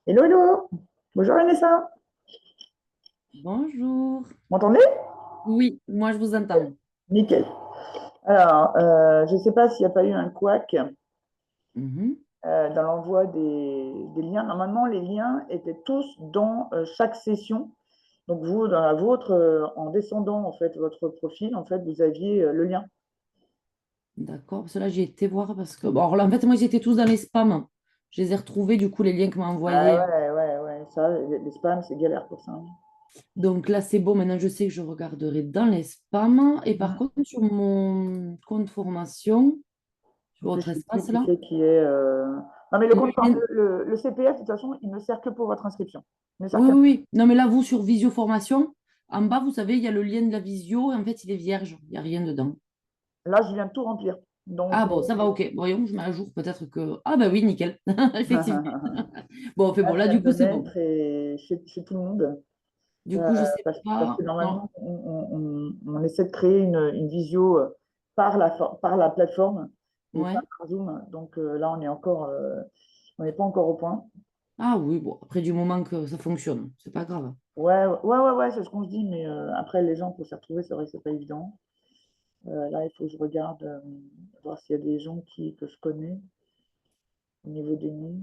Hello, hello. Bonjour Vanessa. Bonjour. Vous m'entendez? Oui, moi je vous entends. Nickel. Alors, je ne sais pas s'il n'y a pas eu un couac Mhm. dans l'envoi des liens. Normalement, les liens étaient tous dans chaque session. Donc, vous, dans la vôtre, en descendant en fait votre profil, en fait, vous aviez le lien. D'accord. Parce que là, j'ai été voir parce que. Bon, alors là, en fait, moi, ils étaient tous dans les spams. Je les ai retrouvés, du coup, les liens que m'a Ah envoyés. ouais, ouais, ouais. Ça, les spams, c'est galère pour ça, hein. Donc là, c'est bon. Maintenant, je sais que je regarderai dans les spams. Et par Mm. contre, sur mon compte formation, sur En plus, votre je ne sais plus espace qui là, c'est qui est. Non, mais le, le compte, lien- le CPF, de toute façon, il ne sert que pour votre inscription. Il ne sert Oui, qu'à oui, oui. Non, mais là, vous, sur Visio Formation, en bas, vous savez, il y a le lien de la visio. Et en fait, il est vierge. Il n'y a rien dedans. là, je viens de tout remplir. Donc, Ah bon, ça va, ok. Voyons, je mets à jour peut-être que. Ah bah oui, nickel. Effectivement. Bon, fait là, bon, je là, viens du de coup, le c'est bon. mettre et chez tout le monde. Du coup, je sais Parce que pas. Non. normalement, on essaie de créer une visio par la plateforme et pas Ouais. par Zoom. Donc là, on n'est pas encore au point. Ah oui, bon, après du moment que ça fonctionne, c'est pas grave. Ouais, ouais, ouais, ouais, c'est ce qu'on se dit, mais après, les gens, pour s'y retrouver, c'est vrai que c'est pas évident. Là, il faut que je regarde, voir s'il y a des gens que je connais au niveau des noms.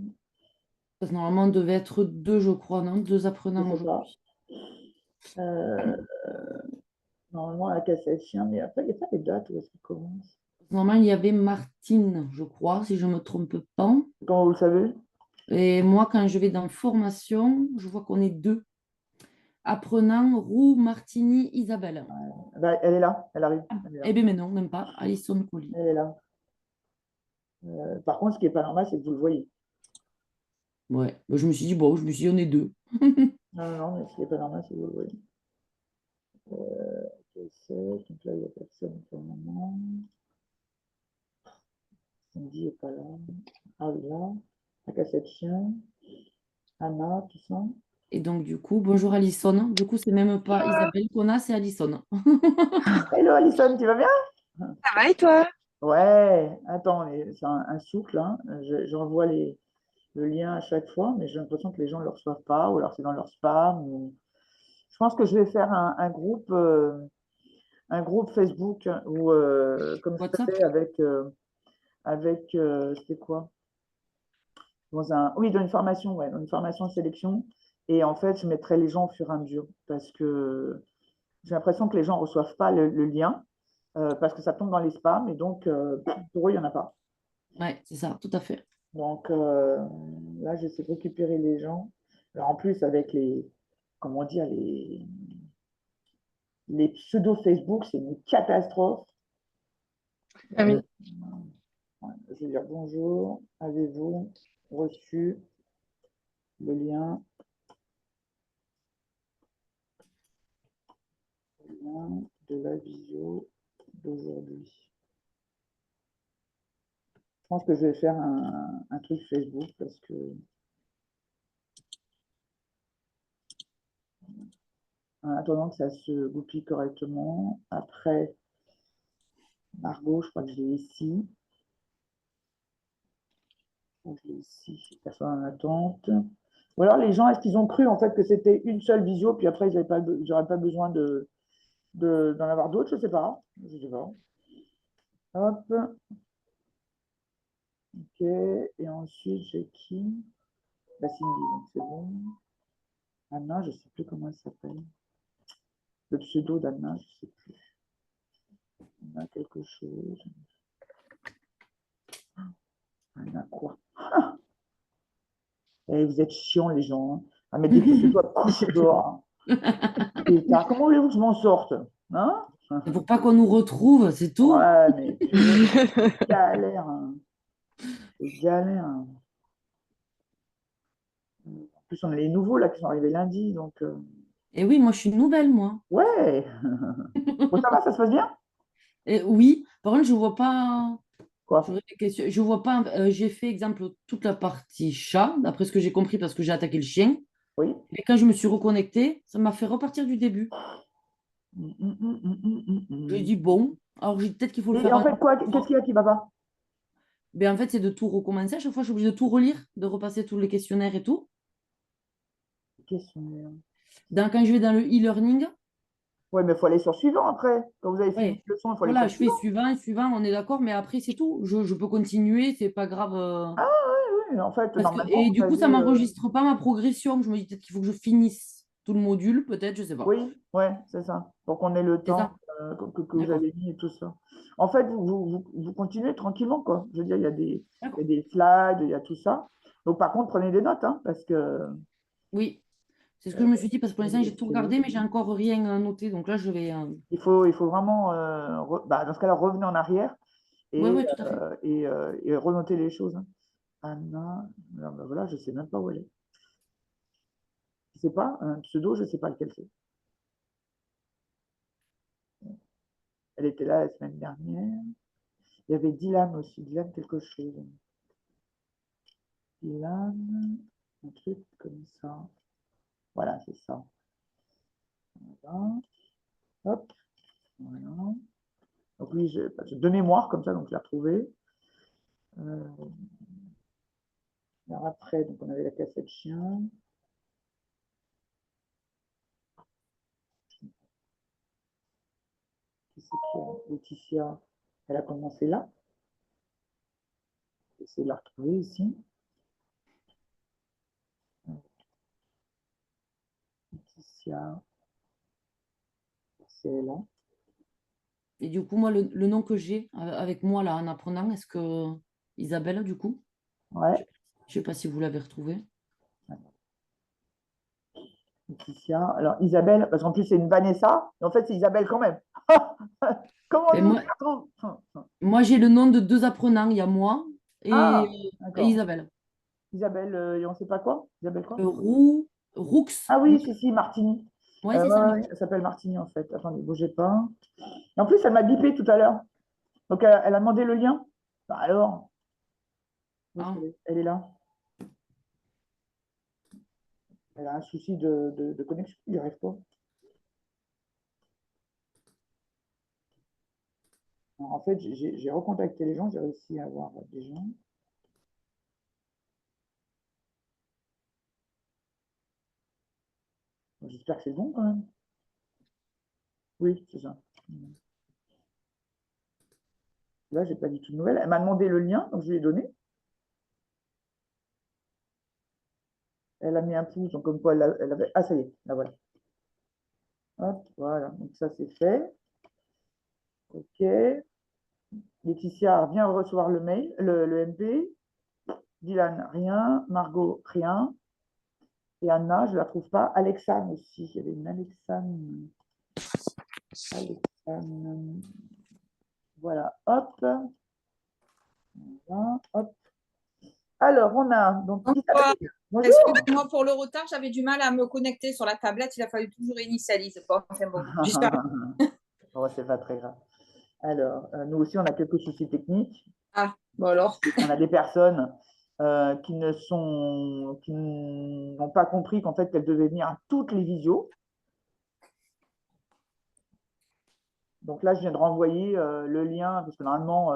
Parce que normalement, on devait être deux, je crois, non? Deux Je apprenants sais pas. aujourd'hui. Euh, Normalement, à la cassette chien, mais après, il n'y a pas les dates où est-ce qu'ils commencent. Normalement, il y avait Martine, je crois, si je me trompe pas. Comment vous le savez? Et moi, quand je vais dans formation, je vois qu'on est deux. Apprenants, Roux, Martini, Isabelle. Bah, elle est là, elle arrive, Ah, elle est là. eh bien, mais non, même pas. Alison Colli. Elle est là. Par contre, ce qui n'est pas normal, c'est que vous le voyez. Ouais. Bah, je me suis dit, bon, je me suis dit, on est deux. Non, non, non, mais ce qui n'est pas normal, c'est que vous le voyez. Ok, donc là, il n'y a personne pour le moment. Cindy n'est pas là. Ah oui, là. La cassette chien. Anna, tout ça. Et donc, du coup, bonjour Alison. Du coup, c'est même pas Isabelle qu'on a, c'est Alison. Hello, Alison, tu vas bien? Ça va et toi? Ouais, attends, c'est un souffle, hein. J'envoie le lien à chaque fois, mais j'ai l'impression que les gens ne le reçoivent pas, ou alors c'est dans leur spam. Je pense que je vais faire un groupe Facebook où, comme je WhatsApp? faisais c'était quoi? Oui, dans une formation, ouais, dans une formation de sélection. Et en fait, je mettrai les gens au fur et à mesure parce que j'ai l'impression que les gens ne reçoivent pas le lien parce que ça tombe dans les spams et donc pour eux, il n'y en a pas. Ouais, c'est ça, tout à fait. Donc là, j'essaie de récupérer les gens. Alors, en plus, avec comment dire, les pseudos Facebook, c'est une catastrophe. Ah Euh, oui. je vais dire bonjour, avez-vous reçu le lien, de la visio d'aujourd'hui? Je pense que je vais faire un truc Facebook parce que en attendant que ça se goupille correctement. Après, Margot, je crois que je l'ai ici. Je l'ai ici, personne en attente. Ou alors les gens, est-ce qu'ils ont cru en fait que c'était une seule visio, puis après ils n'auraient pas besoin d'en avoir d'autres, je ne sais pas. Je sais pas. Hop, ok. Et ensuite, j'ai qui? La Cindy, donc c'est bon. Anna, je ne sais plus comment elle s'appelle. Le pseudo d'Anna, je ne sais plus. On a quelque chose. Anna quoi? Eh, vous êtes chiants, les gens, hein, à mettre des pseudos à coucher dehors, hein. Pétard, comment voulez-vous que je m'en sorte? Hein? C'est pour pas qu'on nous retrouve, c'est tout. Ouais, mais purée, c'est galère, hein. C'est galère, hein. En plus, on a les nouveaux là qui sont arrivés lundi, donc Et oui, moi, je suis nouvelle, moi. ouais. Bon, ça va, ça se passe bien? Et oui, par contre, je vois pas. Quoi? J'aurais des questions. Je vois pas. J'ai fait, exemple, toute la partie chat, d'après ce que j'ai compris, parce que j'ai attaqué le chien. Oui. Et quand je me suis reconnectée, ça m'a fait repartir du début. J'ai dit bon. Alors, peut-être qu'il faut le Et faire en à fait, nouveau. quoi? Qu'est-ce qu'il y a qui va pas? Ben, en fait, c'est de tout recommencer. À chaque fois, je suis obligée de tout relire, de repasser tous les questionnaires et tout. question. Quand je vais dans le e-learning, Oui, mais il faut aller sur suivant après. Quand vous avez fini ouais, une leçon, il faut aller voilà, sur je fais suivant. suivant, on est d'accord, mais après, c'est tout. Je peux continuer, c'est pas grave. Ah oui, en fait, normalement, Et vous du coup, ça avez. m'enregistre pas ma progression. Je me dis peut-être qu'il faut que je finisse tout le module, peut-être, je sais pas. Oui, ouais, c'est ça. Pour qu'on ait le C'est temps ça? que vous D'accord. avez mis et tout ça. En fait, vous continuez tranquillement, quoi. Je veux dire, il y a D'accord. des slides, il y a tout ça. Donc, par contre, prenez des notes, hein, parce que Oui, c'est ce que je me suis dit, parce que pour l'instant, j'ai tout écrivez. regardé, mais j'ai encore rien noté. Donc là, je vais. Il faut vraiment, dans ce cas-là, revenir en arrière Oui, et, oui, tout à fait. et renoter les choses, hein. Anna, non, ben voilà, je ne sais même pas où elle est. Je ne sais pas, un pseudo, je ne sais pas lequel c'est. Elle était là la semaine dernière. Il y avait Dylan aussi, Dylan quelque chose. Dylan, un truc comme ça. Voilà, c'est ça. Voilà. Hop, voilà. Donc lui, de mémoire comme ça, donc je l'ai retrouvé. Euh, alors après, donc on avait la cassette chien. Qui c'est qui a Laetitia, elle a commencé là. J'essaie de la retrouver ici. Laetitia, c'est là. Et du coup, moi, le nom que j'ai avec moi là en apprenant, est-ce que Isabelle, du coup, Ouais, je sais pas si vous l'avez retrouvée. Laetitia. Alors Isabelle, parce qu'en plus c'est une Vanessa, et en fait c'est Isabelle quand même. Comment Et on nous moi, y retrouve? j'ai le nom de deux apprenants. Il y a moi Ah, et d'accord. Isabelle. Isabelle, et on ne sait pas quoi? Isabelle quoi? Roux. Ah oui, si, Martini. Ouais, c'est Ouais, ça, ouais, ouais, Martine. elle s'appelle Martini en fait. Attendez, bougez pas. Et en plus, elle m'a bipé tout à l'heure. Donc, elle a demandé le lien. Bah alors, où est-ce Ah. qu'elle est? Elle est là. Elle a un souci de connexion, il n'y arrive pas. Alors, en fait, j'ai recontacté les gens, j'ai réussi à avoir des gens. J'espère que c'est bon quand même. Oui, c'est ça. Là, j'ai pas du tout de nouvelles. Elle m'a demandé le lien, donc je lui ai donné. Elle a mis un pouce, donc comme quoi elle avait. Ah, ça y est, là voilà. Hop, voilà, donc ça c'est fait. Ok. Laetitia vient recevoir le mail, le MP. Dylan, rien. Margot, rien. Et Anna, je ne la trouve pas. Alexane aussi. Il y avait une Alexane. Alexane. Voilà, hop. Voilà, hop. Alors, on a donc Bonsoir. Isabelle. Bonjour. Excuse-moi pour le retard, j'avais du mal à me connecter sur la tablette, il a fallu toujours initialiser. Bon, enfin bon, j'espère. Oh, c'est pas très grave. Alors, nous aussi, on a quelques soucis techniques. Ah, bon alors. On a des personnes qui n'ont pas compris qu'en fait, elles devaient venir à toutes les visios. Donc là, je viens de renvoyer le lien, parce que normalement,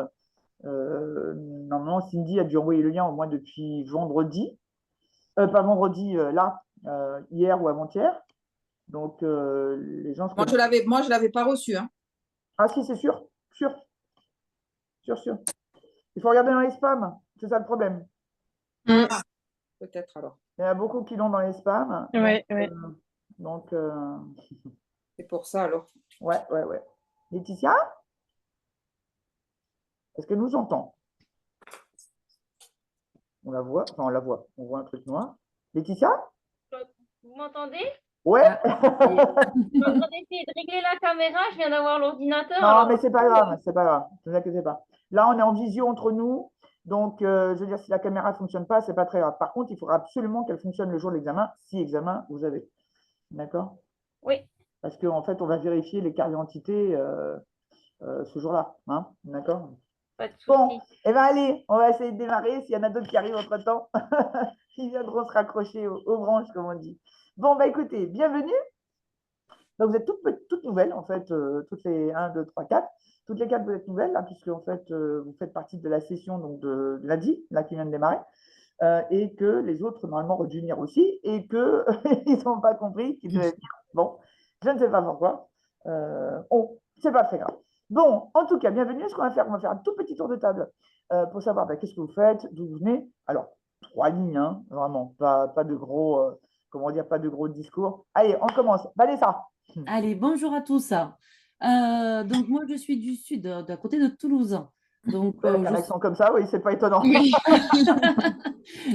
Cindy a dû envoyer le lien au moins depuis vendredi. Pas vendredi, là, hier ou avant-hier. Donc, les gens se Moi, connectent. je l'avais pas reçu, hein. Ah si, c'est sûr, sûr, sûr, sûr. Il faut regarder dans les spams, c'est ça le problème. Ah, peut-être alors. Il y en a beaucoup qui l'ont dans les spams. Ouais, ouais. Donc C'est pour ça alors. ouais, ouais, ouais. Laetitia, est-ce qu'elle nous entend? On la voit, enfin on la voit, on voit un truc noir. Laetitia? Vous m'entendez? Ouais. Ah, ça y est. Je suis en train d'essayer de régler la caméra. Je viens d'avoir l'ordinateur. Non, Alors, mais c'est pas grave, c'est pas grave. Ne vous inquiétez pas. Là, on est en visio entre nous. Donc, je veux dire, si la caméra ne fonctionne pas, c'est pas très grave. Par contre, il faudra absolument qu'elle fonctionne le jour de l'examen, si examen vous avez. D'accord? oui, Parce qu'en fait, on va vérifier les cartes d'identité ce jour-là. Hein. D'accord? pas de Bon, souci. eh bien, allez, on va essayer de démarrer. S'il y en a d'autres qui arrivent entre-temps, ils viendront se raccrocher aux branches, comme on dit. Bon, bah écoutez, bienvenue. Donc, vous êtes toutes nouvelles, en fait, toutes les 1, 2, 3, 4. Toutes les 4, vous êtes nouvelles, là, puisque en fait, vous faites partie de la session donc, de lundi, là, qui vient de démarrer. et que les autres, normalement, auraient dû venir aussi et qu'ils n'ont pas compris qu'ils devaient venir. Bon, je ne sais pas pourquoi. C'est pas très grave. Bon, en tout cas, bienvenue. Ce qu'on va faire, on va faire un tout petit tour de table pour savoir qu'est-ce que vous faites, d'où vous venez. Alors, 3 lignes, hein, vraiment, pas de gros, comment dire, pas de gros discours. Allez, on commence. Vanessa. Allez, bonjour à tous. Donc, moi, je suis du sud, d'à côté de Toulouse. Donc, Avec un accent comme ça, oui, c'est pas étonnant. Oui.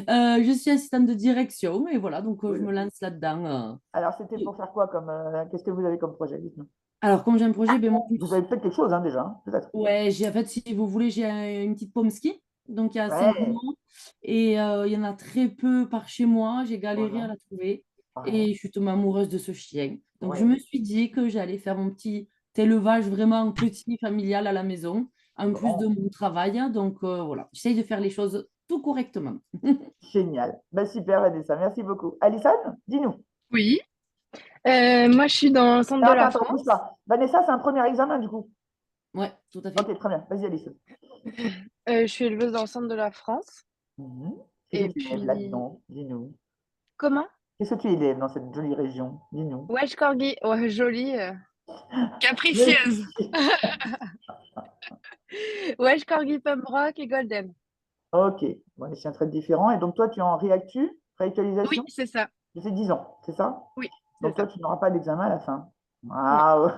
je suis assistante de direction et voilà, donc Oui. je me lance là-dedans. Alors, c'était pour faire quoi comme, qu'est-ce que vous avez comme projet? Dites-nous. Alors, comme j'ai un projet, ben, moi, Vous avez peut-être quelque chose, hein, déjà, hein, peut-être. ouais, en fait, si vous voulez, j'ai une petite pomme ski. Donc, il y a 5 Ouais. mois. Et il y en a très peu par chez moi. J'ai galéré à la trouver. Pareil. Et je suis tombée amoureuse de ce chien. Donc, je Ouais. me suis dit que j'allais faire mon petit élevage vraiment petit, familial à la maison, en plus de Bon, mon travail. Donc, voilà, j'essaye de faire les choses tout correctement. génial. Ben, super, Vanessa, merci beaucoup. Alison, dis-nous. Oui. Moi, je suis dans le centre de la Attends, bouge France. pas. Vanessa, c'est un premier examen, du coup. Ouais, tout à fait. Ok, très bien. Vas-y, Alison. Je suis éleveuse dans le centre de la France. Qu'est-ce Et que tu élèves puis, là-dedans? Dis-nous. comment? Qu'est-ce que tu élèves dans cette jolie région? Dis-nous. Welsh Corgi. Ouais, jolie. Mais- Capricieuse. Welsh Corgi Pembroke et Golden. Ok, bon, les chiens très différents. Et donc, toi, tu es en Oui, réactualisation? c'est ça. Tu fais 10 ans, c'est ça? Oui, c'est Donc, toi, ça. tu n'auras pas d'examen à la fin. Non. Ah,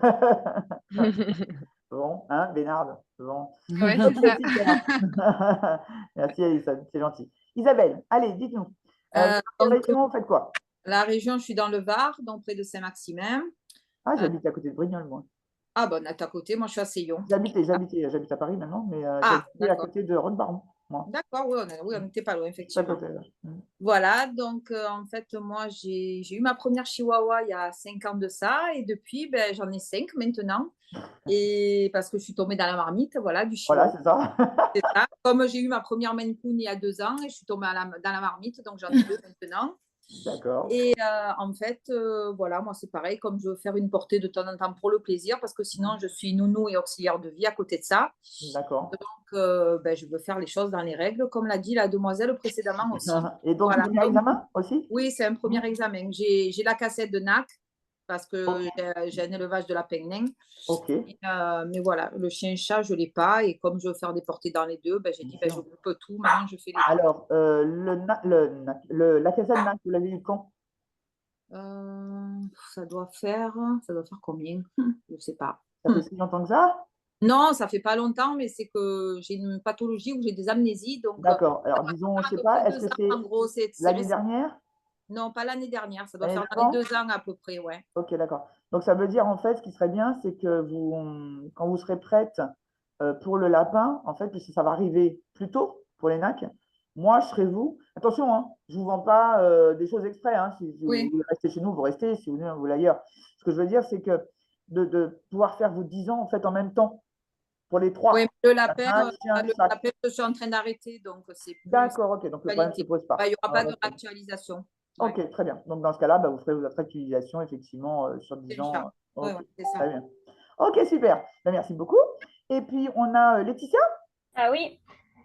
bon, hein, Bénard? Bon. Ouais, Ok, c'est ça. super. Merci, Alison, c'est gentil. Isabelle, allez, dites-nous. Dans Donc, région, vous faites quoi? la région, je suis dans le Var, donc près de Saint-Maximin. Ah, j'habite à côté de Brignoles, moi. Ah, bon, on est à côté, moi je suis à Seyon. J'habite à Paris maintenant, mais Ah, j'habitais à d'accord. côté de Roquebaron, moi. D'accord, oui, on n'était pas loin, Pas à effectivement. côté, là. Voilà, donc en fait, moi j'ai eu ma première chihuahua il y a 5 ans de ça, et depuis, ben, j'en ai 5 maintenant. Et parce que je suis tombée dans la marmite, voilà, du Voilà, chihuahua. c'est ça. C'est ça. Comme j'ai eu ma première Maine Coon il y a 2 ans, et je suis tombée dans la marmite, donc j'en ai 2 maintenant. D'accord. Et en fait, voilà, moi c'est pareil, comme je veux faire une portée de temps en temps pour le plaisir, parce que sinon je suis nounou et auxiliaire de vie à côté de ça. D'accord. Donc ben, je veux faire les choses dans les règles, comme l'a dit la demoiselle précédemment aussi. Et donc, Voilà. premier examen aussi? Oui, c'est un premier examen. J'ai la cassette de NAC parce que Ok. j'ai un élevage de la Penguin. Ok. Mais voilà, le chien-chat, je ne l'ai pas. Et comme je veux faire des portées dans les deux, ben, j'ai dit, ben, je coupe tout. Maintenant, je fais les deux. Alors, la cassette NAC, vous l'avez eu quand? Ça doit faire combien? Je ne sais pas. Ça fait si longtemps que ça? Non, ça fait pas longtemps, mais c'est que j'ai une pathologie où j'ai des amnésies. Donc, D'accord. ça Alors, doit disons, faire je à sais peu pas, près est-ce 2 que ans, c'est en gros. C'est l'année récent. dernière? Non, pas l'année dernière. Ça doit L'année faire dans les d'avant? 2 ans à peu près, ouais. Ok, d'accord. Donc, ça veut dire, en fait, ce qui serait bien, c'est que quand vous serez prête pour le lapin, en fait, puisque ça va arriver plus tôt pour les NAC, moi, je serai vous. Attention, hein, je ne vous vends pas des choses exprès. Hein. Si vous Oui. voulez rester chez nous, vous restez. Si vous voulez, vous voulez ailleurs. Ce que je veux dire, c'est que de pouvoir faire vos 10 ans, en fait, en même temps, pour les Oui, trois. le lapin, Un chien, chaque. je suis en train d'arrêter, donc c'est plus D'accord, ok. Donc, le problème ne se qualité. pose pas. Il n'y aura pas de Ok. réactualisation. Ouais, Ok, très bien. Donc, dans ce cas-là, vous ferez votre actualisation, effectivement, sur c'est 10 le ans. chat. Ouais, Ok, ouais, c'est ça. très bien. Ok, super. Ben, merci beaucoup. Et puis, on a Laetitia. Ah oui.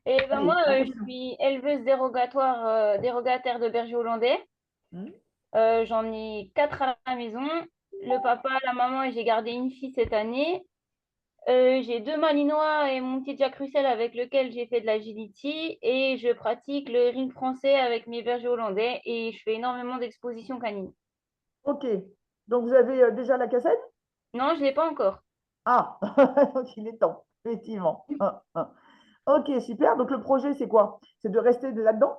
Et ben Allez, moi, je racontez-nous. suis éleveuse dérogataire de berger hollandais. Hmm. J'en ai 4 à la maison. Le papa, la maman et j'ai gardé une fille cette année. J'ai 2 malinois et mon petit Jack Russell avec lequel j'ai fait de l'agility et je pratique le ring français avec mes bergers hollandais et je fais énormément d'expositions canines. Ok. Donc, vous avez déjà la cassette? Non, je ne l'ai pas encore. Ah, donc il est temps, effectivement. Ok, super. Donc, le projet, c'est quoi? C'est de rester là-dedans?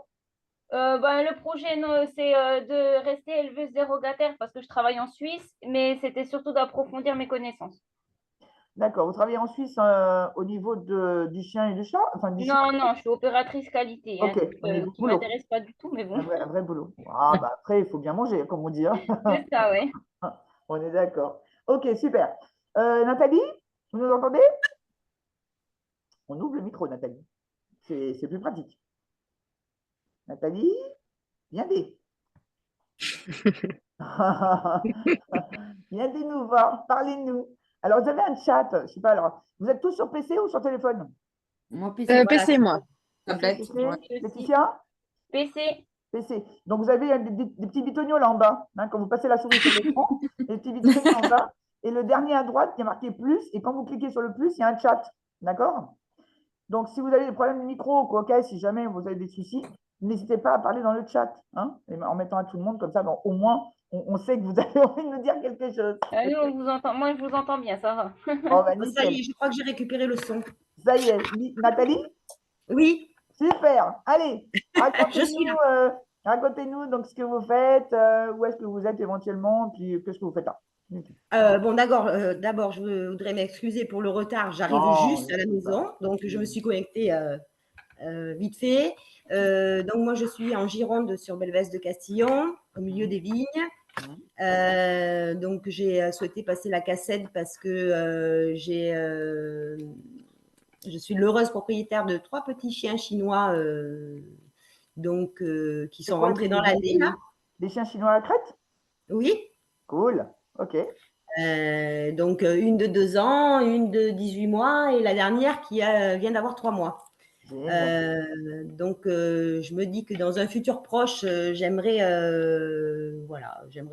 Ben, le projet, non, c'est de rester éleveuse dérogataire parce que je travaille en Suisse, mais c'était surtout d'approfondir mes connaissances. D'accord. Vous travaillez en Suisse au niveau du chien et du chat? Enfin, du chien. Non, non, je suis opératrice qualité, hein, Ok, donc, au niveau qui ne boulot. m'intéresse pas du tout, mais bon, Un vrai boulot. Ah, bah après, il faut bien manger, comme on dit, hein. c'est ça, ouais. On est d'accord. Ok, super. Nathalie, vous nous entendez? On ouvre le micro, Nathalie. C'est plus pratique. Nathalie, viendez. Viendez nous voir, parlez-nous. Alors, vous avez un chat, je ne sais pas, alors, vous êtes tous sur PC ou sur téléphone? Moi, PC. PC, moi. Tablette. PC? Ouais. Je suis- Laetitia? PC. PC. Donc, vous avez des petits bitognos là en bas. Hein, quand vous passez la souris sur l'écran, des petits bitognos en bas. Et le dernier à droite, qui est marqué plus. Et quand vous cliquez sur le plus, il y a un chat. D'accord? Donc, si vous avez des problèmes de micro, quoi, ok, si jamais vous avez des soucis, n'hésitez pas à parler dans le chat. Hein, en mettant à tout le monde comme ça, bon, au moins, on sait que vous avez envie de nous dire quelque chose. Nous, on vous entend. Moi, je vous entends bien, ça va. Bon, bah, Oh, ça y nickel. est, je crois que j'ai récupéré le son. Ça y est. Nathalie? Oui, Super. Allez, je suis là. racontez-nous donc ce que vous faites, où est-ce que vous êtes éventuellement, puis qu'est-ce que vous faites là. Bon, d'abord, je voudrais m'excuser pour le retard. J'arrive Non, juste à la maison, donc je me suis connectée vite fait. Donc, moi, je suis en Gironde sur Belvès de Castillon, au milieu des vignes. Donc, j'ai souhaité passer la cassette parce que je suis l'heureuse propriétaire de 3 petits chiens chinois qui sont rentrés dans l'année là. Des chiens chinois à crête? Oui. Cool. Ok. Donc, une de 2 ans, une de 18 mois et la dernière qui vient d'avoir 3 mois. Donc, je me dis que dans un futur proche, j'aimerais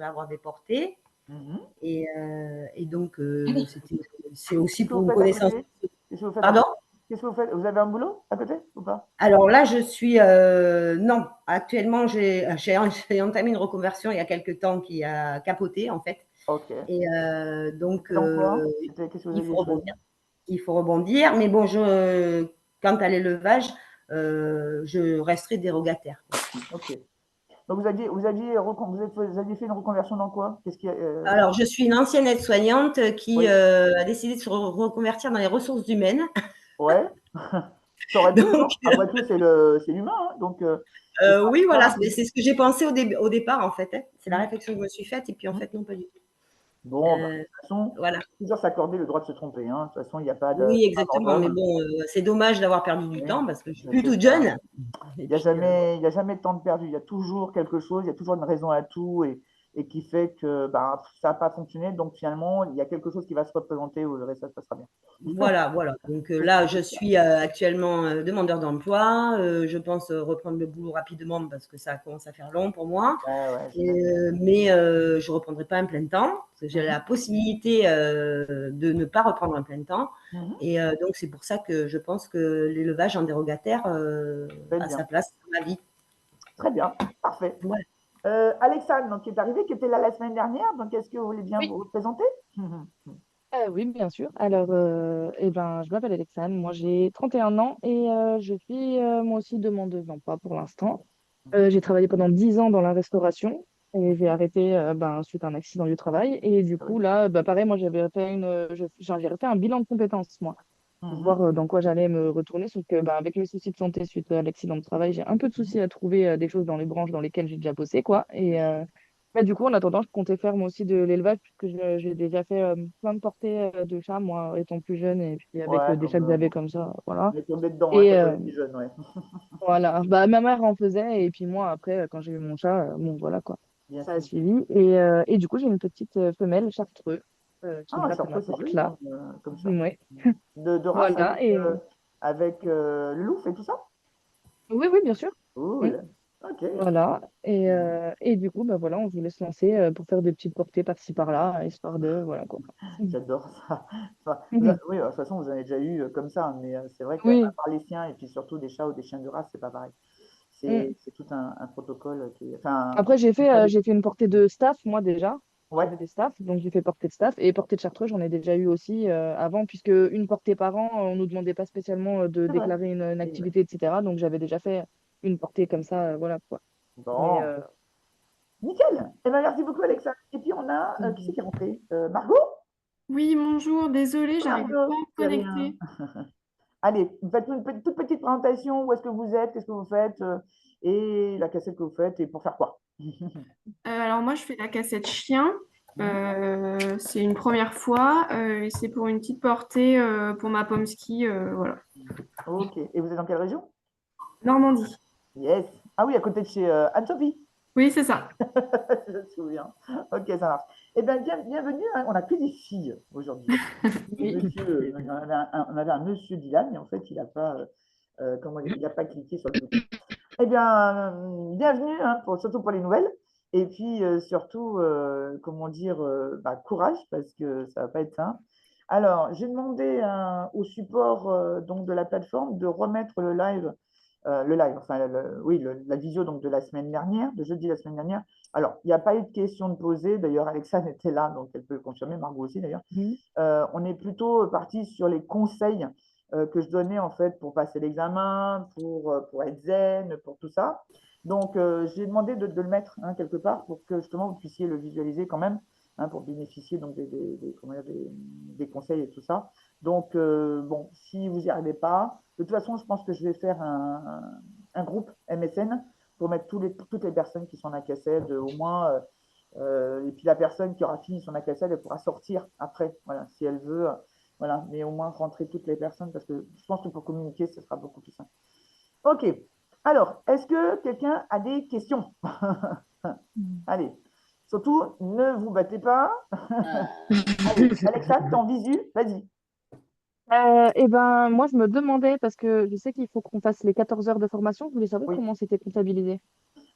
avoir des portées. Et donc, c'est aussi pour une connaissance. Pardon? Qu'est-ce que vous faites? Vous avez un boulot à côté ou pas? Alors là, je suis non. Actuellement, j'ai entamé une reconversion il y a quelques temps qui a capoté en fait. Ok. Et donc, il faut rebondir. Mais bon, quant à l'élevage, je resterai dérogataire. Ok. Donc, vous aviez fait une reconversion dans quoi? Alors, je suis une ancienne aide-soignante qui a décidé de se reconvertir dans les ressources humaines. Ouais. Ça aurait pu, donc, après tout, c'est l'humain. Hein, donc, oui, voilà, c'est ce que j'ai pensé au départ, en fait. Hein. C'est la réflexion que je me suis faite, et puis en fait, non, pas du tout. Bon, de toute façon, voilà. Toujours s'accorder le droit de se tromper. Hein. De toute façon, il n'y a pas de. Oui, exactement, mais bon, c'est dommage d'avoir perdu du temps parce que je suis plus toute jeune. Il n'y a jamais de temps de perdu. Il y a toujours quelque chose, il y a toujours une raison à tout et qui fait que ça n'a pas fonctionné. Donc, finalement, il y a quelque chose qui va se représenter où le reste, ça se passera bien. Voilà. Donc là, je suis actuellement demandeur d'emploi. Je pense reprendre le boulot rapidement parce que ça commence à faire long pour moi. Mais je ne reprendrai pas un plein temps. Parce que j'ai la possibilité de ne pas reprendre un plein temps. Et donc, c'est pour ça que je pense que l'élevage en dérogataire a sa place dans ma vie. Très bien, parfait. Ouais. Alexandre, donc, qui est arrivé, qui était là la semaine dernière. Donc, est-ce que vous voulez bien vous présenter? Oui, bien sûr. Alors, je m'appelle Alexandre, moi j'ai 31 ans et je suis moi aussi demandeuse d'emploi pour l'instant. J'ai travaillé pendant 10 ans dans la restauration et j'ai arrêté suite à un accident du travail. Et du coup, là, pareil, moi j'avais fait un bilan de compétences, moi, pour voir dans quoi j'allais me retourner. Sauf que avec mes soucis de santé suite à l'accident de travail, j'ai un peu de soucis à trouver des choses dans les branches dans lesquelles j'ai déjà bossé, quoi. Et du coup, en attendant, je comptais faire moi aussi de l'élevage, puisque j'ai déjà fait plein de portées de chats, moi, étant plus jeune, et puis avec des chats que j'avais comme ça, voilà. On est tombé dedans, et quand on était jeune, ouais. voilà, ma mère en faisait, et puis moi, après, quand j'ai eu mon chat, bon, voilà, quoi. Bien Ça a sûr. suivi. Et du coup, j'ai une petite femelle chartreux qui gratte à ma porte, là. Comme ça. Ouais. De race Voilà, avec le louf et tout ça? Oui, bien sûr. Cool. Ok. Voilà, et du coup, voilà, on voulait se lancer pour faire des petites portées par-ci par-là, histoire de, voilà, quoi. J'adore ça. Oui, de toute façon, vous en avez déjà eu comme ça, mais c'est vrai qu'à part les siens et puis surtout des chats ou des chiens de race, c'est pas pareil. C'est tout un protocole qui est. Après, j'ai fait une portée de staff, moi déjà. J'avais des staffs, donc j'ai fait portée de staff. Et portée de chartreux, j'en ai déjà eu aussi avant, puisque une portée par an, on ne nous demandait pas spécialement de déclarer une activité, etc. Donc j'avais déjà fait une portée comme ça, voilà quoi. Bon. Nickel. Eh ben, merci beaucoup, Alexa. Et puis, on a. Qui c'est qui est rentré? Margot? Oui, bonjour. Désolée, j'arrive pas à me connecter. Allez, faites une toute petite présentation. Où est-ce que vous êtes? Qu'est-ce que vous faites? Et la cassette que vous faites et pour faire quoi? Alors, moi, je fais la cassette chien. C'est une première fois. Et c'est pour une petite portée pour ma Pomsky. Voilà. Ok. Et vous êtes dans quelle région? Normandie. Yes. Ah oui, à côté de chez Anne-Sophie. Oui, c'est ça. Je me souviens. Ok, ça marche. Eh bien, bienvenue. Hein. On n'a que des filles aujourd'hui. On avait un monsieur Dylan, mais en fait, il n'a pas, il n'a pas cliqué sur le bouton. Eh bien, bienvenue, hein, surtout pour les nouvelles. Et puis, surtout, comment dire, courage, parce que ça ne va pas être simple. Alors, j'ai demandé au support donc de la plateforme de remettre le live, enfin, oui, la visio donc, de la semaine dernière, de jeudi la semaine dernière. Alors, il n'y a pas eu de questions de poser. D'ailleurs, Alexa était là, donc elle peut confirmer, Margot aussi d'ailleurs. On est plutôt parti sur les conseils que je donnais en fait pour passer l'examen, pour être zen, pour tout ça. Donc, j'ai demandé de le mettre hein, quelque part pour que justement vous puissiez le visualiser quand même, hein, pour bénéficier donc des conseils et tout ça. Donc, bon, si vous n'y arrivez pas, de toute façon, je pense que je vais faire un groupe MSN pour mettre toutes les personnes qui sont en ACACED, au moins. Et puis la personne qui aura fini son ACACED, elle pourra sortir après, voilà, si elle veut. Voilà, mais au moins rentrer toutes les personnes parce que je pense que pour communiquer, ce sera beaucoup plus simple. Ok. Alors, est-ce que quelqu'un a des questions? Allez. Surtout, ne vous battez pas. Allez, Alexa, tu es en visu, vas-y. Eh ben, moi, je me demandais, parce que je sais qu'il faut qu'on fasse les 14 heures de formation, je voulais savoir Oui. comment c'était comptabilisé.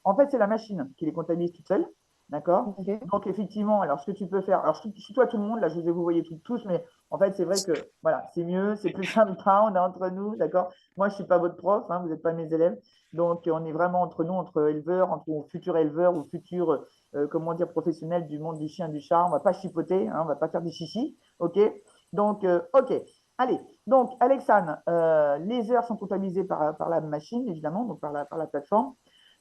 En fait, c'est la machine qui les comptabilise toute seule. D'accord? Ok. Donc, effectivement, alors ce que tu peux faire, alors je tutoie tout le monde, là, je vous voyez tous, mais en fait, c'est vrai que voilà, c'est mieux, c'est plus sympa, on est entre nous, d'accord? Moi, je ne suis pas votre prof, hein, vous n'êtes pas mes élèves. Donc, on est vraiment entre nous, entre éleveurs, entre futurs éleveurs ou futurs, comment dire, professionnels du monde du chien, du chat. On ne va pas chipoter, hein, on ne va pas faire des chichis. OK? Donc, OK. Allez, donc, Alexandre, les heures sont comptabilisées par la machine, évidemment, donc par la plateforme.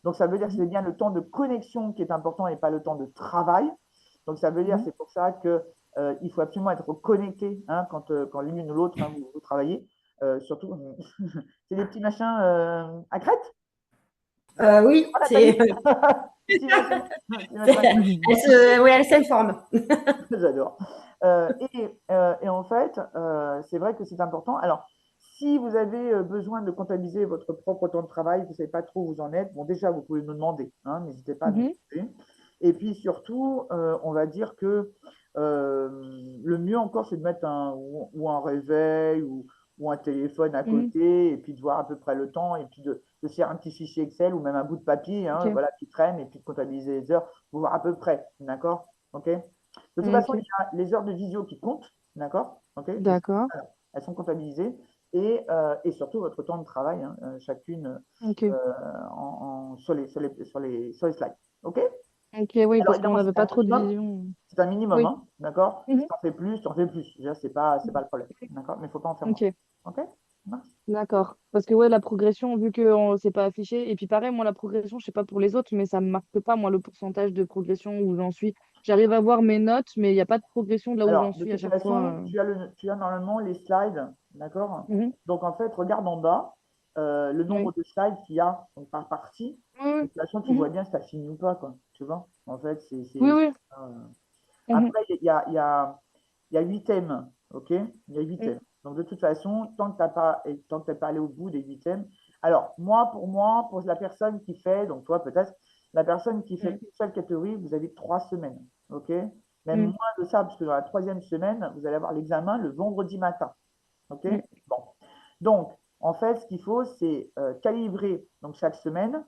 Donc, ça veut dire que c'est bien le temps de connexion qui est important et pas le temps de travail. Donc, ça veut dire, c'est pour ça qu'il faut absolument être connecté hein, quand l'une ou l'autre, hein, vous travaillez. Surtout, c'est des petits machins à crête? Oui, Voilà, c'est. Petits machins- petits machins Oui, elle s'informe. J'adore. Et en fait, c'est vrai que c'est important. Alors, si vous avez besoin de comptabiliser votre propre temps de travail, vous ne savez pas trop où vous en êtes, bon, déjà, vous pouvez me demander, hein, n'hésitez pas à me demander. Et puis surtout, on va dire que le mieux encore, c'est de mettre ou un réveil ou un téléphone à côté, et puis de voir à peu près le temps, et puis de faire un petit fichier Excel ou même un bout de papier hein, Ok. voilà, qui traîne, et puis de comptabiliser les heures pour voir à peu près, d'accord? OK? De toute façon, il Ok. y a les heures de visio qui comptent, d'accord? OK? D'accord. Alors, elles sont comptabilisées et surtout votre temps de travail, hein, chacune Ok. sur les slides. OK? Ok, oui, Alors parce qu'on évidemment, n'avait pas trop de vision. c'est un minimum, Oui. hein, d'accord? Si Mhm. t'en fais plus. Déjà, c'est pas le problème, d'accord? Mais il ne faut pas en faire moins. Ok. OK? Ça marche. D'accord. Parce que ouais, la progression, vu que on s'est pas affiché, et puis pareil, moi, la progression, je sais pas pour les autres, mais ça me marque pas, moi, le pourcentage de progression où j'en suis. J'arrive à voir mes notes, mais il n'y a pas de progression de là où j'en Alors, de suis à toute chaque fois. façon, tu as normalement les slides, d'accord? Mhm. Donc, en fait, regarde en bas le nombre Oui. de slides qu'il y a donc, par partie. Oui, De toute façon, tu oui. vois bien si tu as fini ou pas, quoi. Tu vois? En fait, Oui, oui. euh, Mhm. Après, il y a 8 thèmes, ok? Il y a 8 Mhm. thèmes. Donc, de toute façon, tant que tu n'es pas allé au bout des 8 thèmes. Alors, moi, pour la personne qui fait, donc toi peut-être, la personne qui fait Mhm. une seule catégorie, vous avez 3 semaines, ok? Même Mhm. moins de ça, parce que dans la troisième semaine, vous allez avoir l'examen le vendredi matin, ok? Mhm. Bon. Donc, en fait, ce qu'il faut, c'est calibrer donc, chaque semaine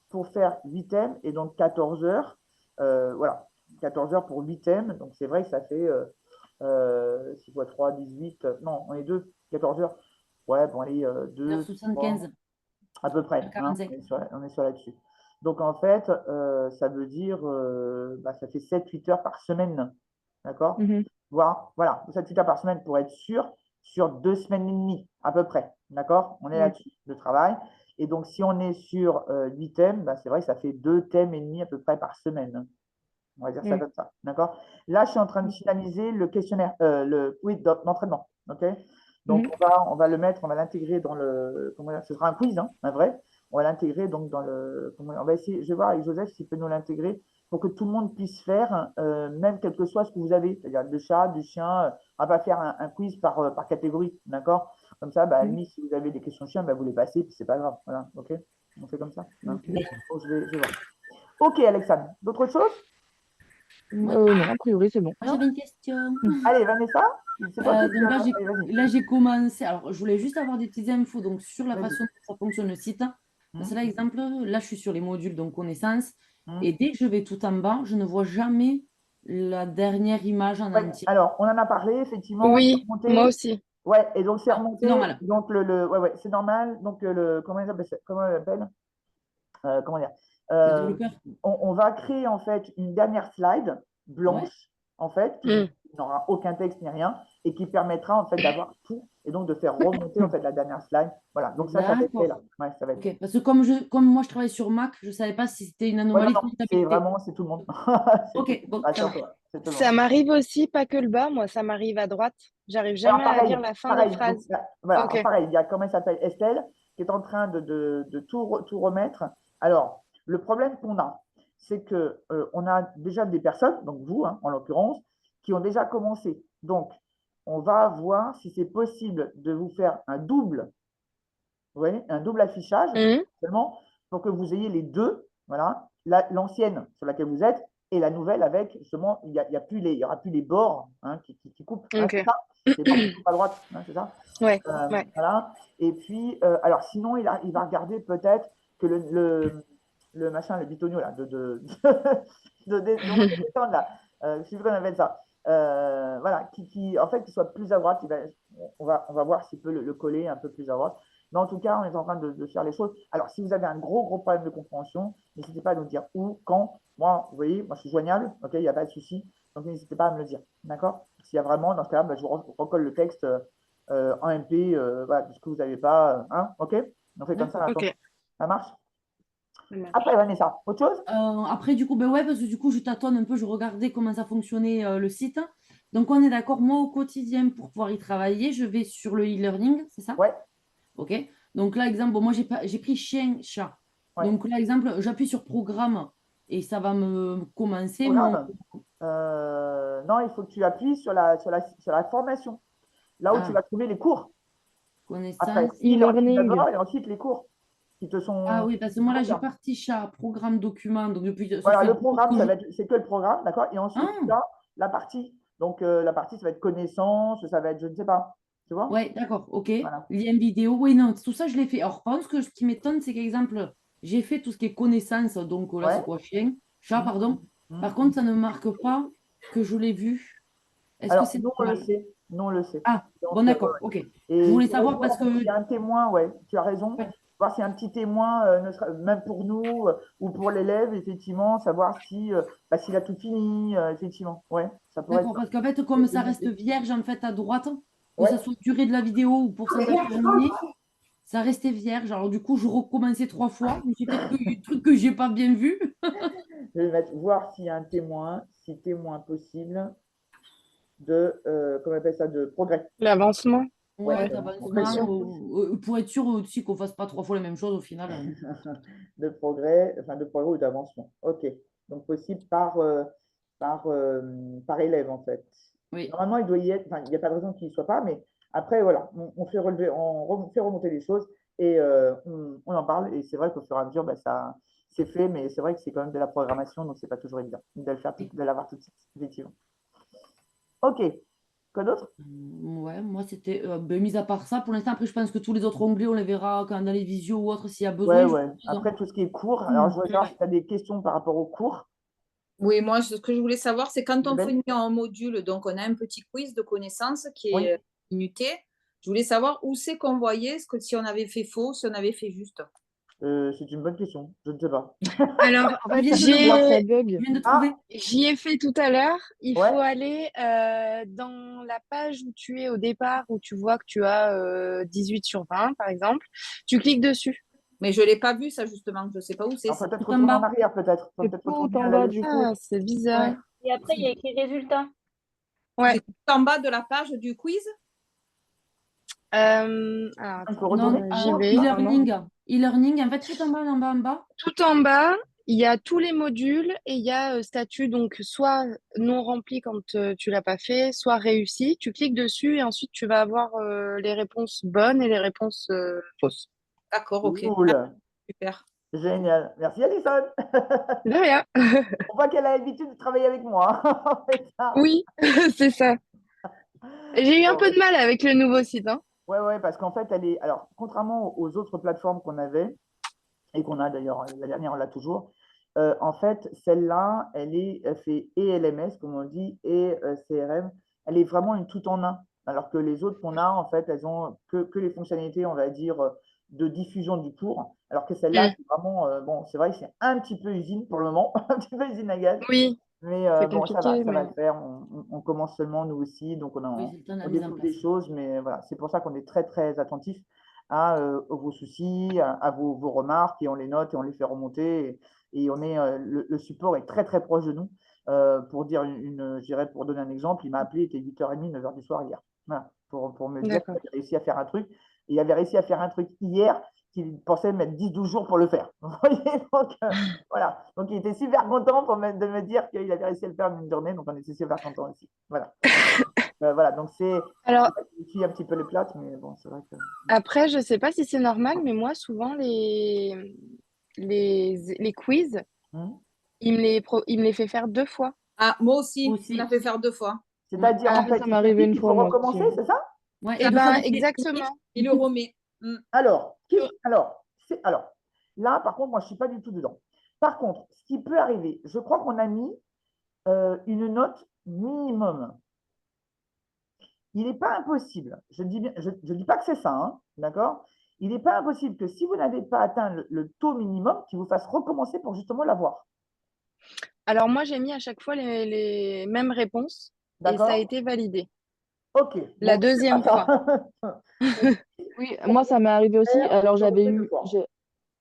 pour faire 8 thèmes et donc 14 heures. Voilà, 14 heures pour 8 thèmes. Donc, c'est vrai que ça fait 6 fois 3, 18. Non, on est 2, 14 heures. Ouais, bon, allez, 2, 3, 1h75, à peu près. Hein, 45. on est sur là-dessus. Donc, en fait, ça veut dire, ça fait 7-8 heures par semaine. D'accord? Mhm. Voilà, 7-8 heures par semaine pour être sûr sur 2 semaines et demie, à peu près. D'accord? On est Ouais. là-dessus, de travail. Et donc, si on est sur 8 thèmes, c'est vrai que ça fait 2 thèmes et demi à peu près par semaine. On va dire ça Ouais. comme ça. D'accord? Là, je suis en train de finaliser le questionnaire, oui, d'entraînement. OK? Donc, Mhm. on va le mettre, on va l'intégrer dans le. Comment dire, ce sera un quiz, hein, un vrai. On va l'intégrer donc dans le. On va essayer, je vais voir avec Joseph s'il peut nous l'intégrer pour que tout le monde puisse faire, même quel que soit ce que vous avez, c'est-à-dire du chat, du chien. On va faire un quiz par catégorie. D'accord? Comme ça, à la Mhm. limite, si vous avez des questions chiens, vous les passez, puis c'est pas grave. Voilà. OK? On fait comme ça. Hein. Ok. Bon, je vais voir. OK, Alexandre. D'autres choses? Non, a priori, c'est bon. Moi, j'avais une question. Allez, Vanessa, c'est toi qui Donc Allez, vas-y. là, j'ai commencé. Alors, je voulais juste avoir des petites infos donc, sur la Vas-y. façon dont ça fonctionne le site. Parce que là, exemple, là, je suis sur les modules, donc connaissances. Mmh. Et dès que je vais tout en bas, je ne vois jamais la dernière image en Ouais, entier. alors, on en a parlé, effectivement. Oui, c'est remonté. moi aussi. Ouais, et donc c'est Ah, remonté. c'est normal. Donc, ouais, c'est normal. Donc, comment il appelle ça? Comment il appelle? Comment dire? Le développeur. On va créer en fait une dernière slide Ouais. blanche, en fait, qui n'aura aucun texte ni rien, et qui permettra en fait d'avoir tout, et donc de faire remonter en fait la dernière slide. Voilà, donc ça va être fait là. D'accord. Ouais, ça va être. Ok. Parce que comme moi, je travaille sur Mac, je ne savais pas si c'était une Ouais, non, anomalie de non, comptabilité. c'est tout le monde. C'est Ok, tout. bon, ça Rassure-toi, marche. c'est tout le Ça monde. m'arrive aussi, pas que le bas, moi, ça m'arrive à droite. J'arrive Alors, jamais à lire la fin des donc, phrases. voilà, Ok. pareil, il y a, comment elle s'appelle, Estelle, qui est en train de tout remettre. Alors, le problème qu'on a, c'est que on a déjà des personnes, donc vous, hein, en l'occurrence, qui ont déjà commencé. Donc, on va voir si c'est possible de vous faire un double, vous voyez, un double affichage, Mhm. seulement, pour que vous ayez les deux, voilà, l'ancienne sur laquelle vous êtes, et la nouvelle avec, justement, il y aura plus les bords hein, qui coupent. Hein, Ok. c'est ça? C'est pas à droite, hein, c'est ça? Ouais, ouais. Voilà. Et puis, alors sinon, il va regarder peut-être que le machin, le bitonio là, de descendre là, je sais plus comment on appelle ça, voilà, en fait, qu'il soit plus à droite. On va voir s'il peut le coller un peu plus à droite. Mais en tout cas, on est en train de faire les choses. Alors, si vous avez un gros problème de compréhension, n'hésitez pas à nous dire où, quand. Moi, vous voyez, moi, je suis joignable, ok, il n'y a pas de souci. Donc, n'hésitez pas à me le dire. D'accord? S'il y a vraiment, dans ce cas-là, je vous recolle le texte en MP, voilà, de ce que vous n'avez pas. Hein, ok? On fait comme ça maintenant. Ok. Ça marche? Ça marche. Après, Vanessa, autre chose? Après, du coup, ben ouais, parce que du coup, je tâtonne un peu, je regardais comment ça fonctionnait le site. Donc, on est d'accord, moi, au quotidien, pour pouvoir y travailler, je vais sur le e-learning, c'est ça? Ouais, OK. Donc là, exemple, bon, moi, j'ai pris chien, chat. ouais. Donc là, exemple, j'appuie sur programme et ça va me commencer mon Programme. Non, il faut que tu appuies sur la formation. Là où tu vas trouver les cours. Après, connaissance. e-learning E-learning. d'abord et ensuite les cours qui te Ah sont. oui, parce que moi, là, j'ai parti chat, programme, document. Donc, depuis, ça Voilà, fait le deux jours programme, que je... c'est que le programme, d'accord? Et ensuite, Ah, tu as la partie. Donc, la partie, ça va être connaissance, ça va être, je ne sais pas. Tu vois? ouais, d'accord, OK. Voilà. Lien vidéo, oui, non, tout ça, je l'ai fait. Alors, par contre, ce qui m'étonne, c'est qu'exemple, j'ai fait tout ce qui est connaissance. Donc là, Ouais. c'est quoi, chien? Chat, Mhm. pardon. Mhm. Par contre, ça ne marque pas que je l'ai vu. Est-ce que Alors, c'est nous, on le normal? sait. Nous, on le sait. Ah, bon, Donc, ouais, d'accord, ouais. OK. Je Et il voulais faudrait savoir voir, parce en fait, que... s'il y a un témoin, ouais, tu as raison. ouais, Voir s'il y a un petit témoin, même pour nous ou pour l'élève, effectivement, savoir si, bah, s'il a tout fini, effectivement. Ouais, ça pourrait d'accord, être. parce qu'en fait, comme ça reste vierge en fait à droite, que Ouais. ce soit durée de la vidéo ou pourcentage terminé, ça restait vierge. Alors du coup, je recommençais 3 fois. Je me suis dit, peut-être qu'il y a eu des trucs que j'ai pas bien vu. Je vais mettre voir s'il y a un témoin, si témoin possible de, comment on appelle ça, de progrès. L'avancement. Ouais, Ouais, Progression. d'avancement, pour être sûr aussi qu'on fasse pas 3 fois la même chose au final. de progrès, enfin de progrès ou d'avancement. Ok. Donc possible par élève en fait. Oui, Normalement, il doit y être, enfin, il n'y a pas de raison qu'il n'y soit pas, mais après, voilà, on fait relever, on fait remonter les choses et on en parle. Et c'est vrai qu'au fur et à mesure, bah, ça, c'est fait, mais c'est vrai que c'est quand même de la programmation, donc c'est pas toujours évident de le faire, de l'avoir tout de suite, effectivement. Ok. Quoi d'autre? ouais, moi c'était, ben, mis à part ça, pour l'instant, après je pense que tous les autres onglets, on les verra quand dans les visios ou autres s'il y a Ouais, besoin. ouais. Après, tout ce qui est cours, alors je voudrais savoir Ouais. si tu as des questions par rapport aux cours. Oui, moi, ce que je voulais savoir, c'est quand on Isabelle? finit en module, donc on a un petit quiz de connaissances qui Oui. est minuté. Je voulais savoir où c'est qu'on voyait, ce que si on avait fait faux, si on avait fait juste. C'est une bonne question. Je ne sais pas. Alors, En fait, j'y ça ai, je viens de Ah, trouver. j'y ai fait tout à l'heure. Il ouais. faut aller dans la page où tu es au départ, où tu vois que tu as 18 sur 20, par exemple. Tu cliques dessus. Mais je ne l'ai pas vu, ça, justement. Je ne sais pas où c'est. Alors peut-être Tout en retourner en bas. arrière, peut-être. Faut C'est peut-être tout retourner en à la bas leçon. du coup. Ah, c'est bizarre. Ouais. Et après, il y a écrit résultat. Ouais. C'est tout en bas de la page du quiz. Alors, Il faut attends, retourner. Non, j'y vais. e-learning. E-learning, en fait, tout en bas, en bas, en bas. Tout en bas, il y a tous les modules et il y a statut, donc soit non rempli quand tu l'as pas fait, soit réussi. Tu cliques dessus et ensuite tu vas avoir les réponses bonnes et les réponses fausses. D'accord, ok. Cool. Super. Génial. Merci, Alison. De rien. On voit qu'elle a l'habitude de travailler avec moi. On fait ça. Oui, c'est ça. J'ai eu un Bon, peu de mal avec le nouveau site, hein. ouais, ouais, parce qu'en fait, elle est. Alors, contrairement aux autres plateformes qu'on avait, et qu'on a d'ailleurs, la dernière, on l'a toujours. En fait, celle-là, elle fait et LMS, comme on dit, et CRM. Elle est vraiment une tout en un. Alors que les autres qu'on a, en fait, elles ont que les fonctionnalités, on va dire, de diffusion du cours. Alors que celle-là, c'est vraiment, bon, c'est vrai que c'est un petit peu usine pour le moment, un petit peu usine à gaz. Oui, Mais c'est bon, ça compliqué, va mais le faire. On commence seulement, nous aussi. Donc, Oui, c'est le temps de la on mise en découvre des place. choses. Mais voilà, c'est pour ça qu'on est très, très attentif à vos soucis, à vos remarques. Et on les note et on les fait remonter. Et on est, le support est très, très proche de nous. Pour dire je dirais, pour donner un exemple, il m'a appelé, il était 8h30, 9h du soir hier. Voilà, pour me dire qu'il d'accord. avait réussi à faire un truc. Et il avait réussi à faire un truc hier qu'il pensait mettre 10-12 jours pour le faire. Vous voyez, donc, voilà. Donc, il était super content de me dire qu'il avait réussi à le faire en une journée. Donc, on était super content aussi. Voilà. Voilà. Donc, Alors, je suis un petit peu les plates, mais bon, c'est vrai que. après, je sais pas si c'est normal, mais moi, souvent, les quiz, Hmm. il me les fait faire 2 fois. Ah, moi aussi, Moi on l'a aussi. fait faire 2 fois. C'est-à-dire, Ah, en fait, ça il m'est te arrivé dit une qu'il fois, faut moi recommencer, aussi. c'est ça? Ouais, Eh et deux fois ben, d'affilée. exactement. Il le remet. Alors, là, par contre, moi, je ne suis pas du tout dedans. Par contre, ce qui peut arriver, je crois qu'on a mis une note minimum. Il n'est pas impossible, je ne dis pas que c'est ça, hein, d'accord? Il n'est pas impossible que si vous n'avez pas atteint le taux minimum, qu'il vous fasse recommencer pour justement l'avoir. Alors, moi, j'ai mis à chaque fois les mêmes réponses et ça a D'accord? été validé. Ok. La Bon, c'est deuxième pas fois. ça. Oui, moi, ça m'est arrivé aussi. Alors, Je refais 2 fois.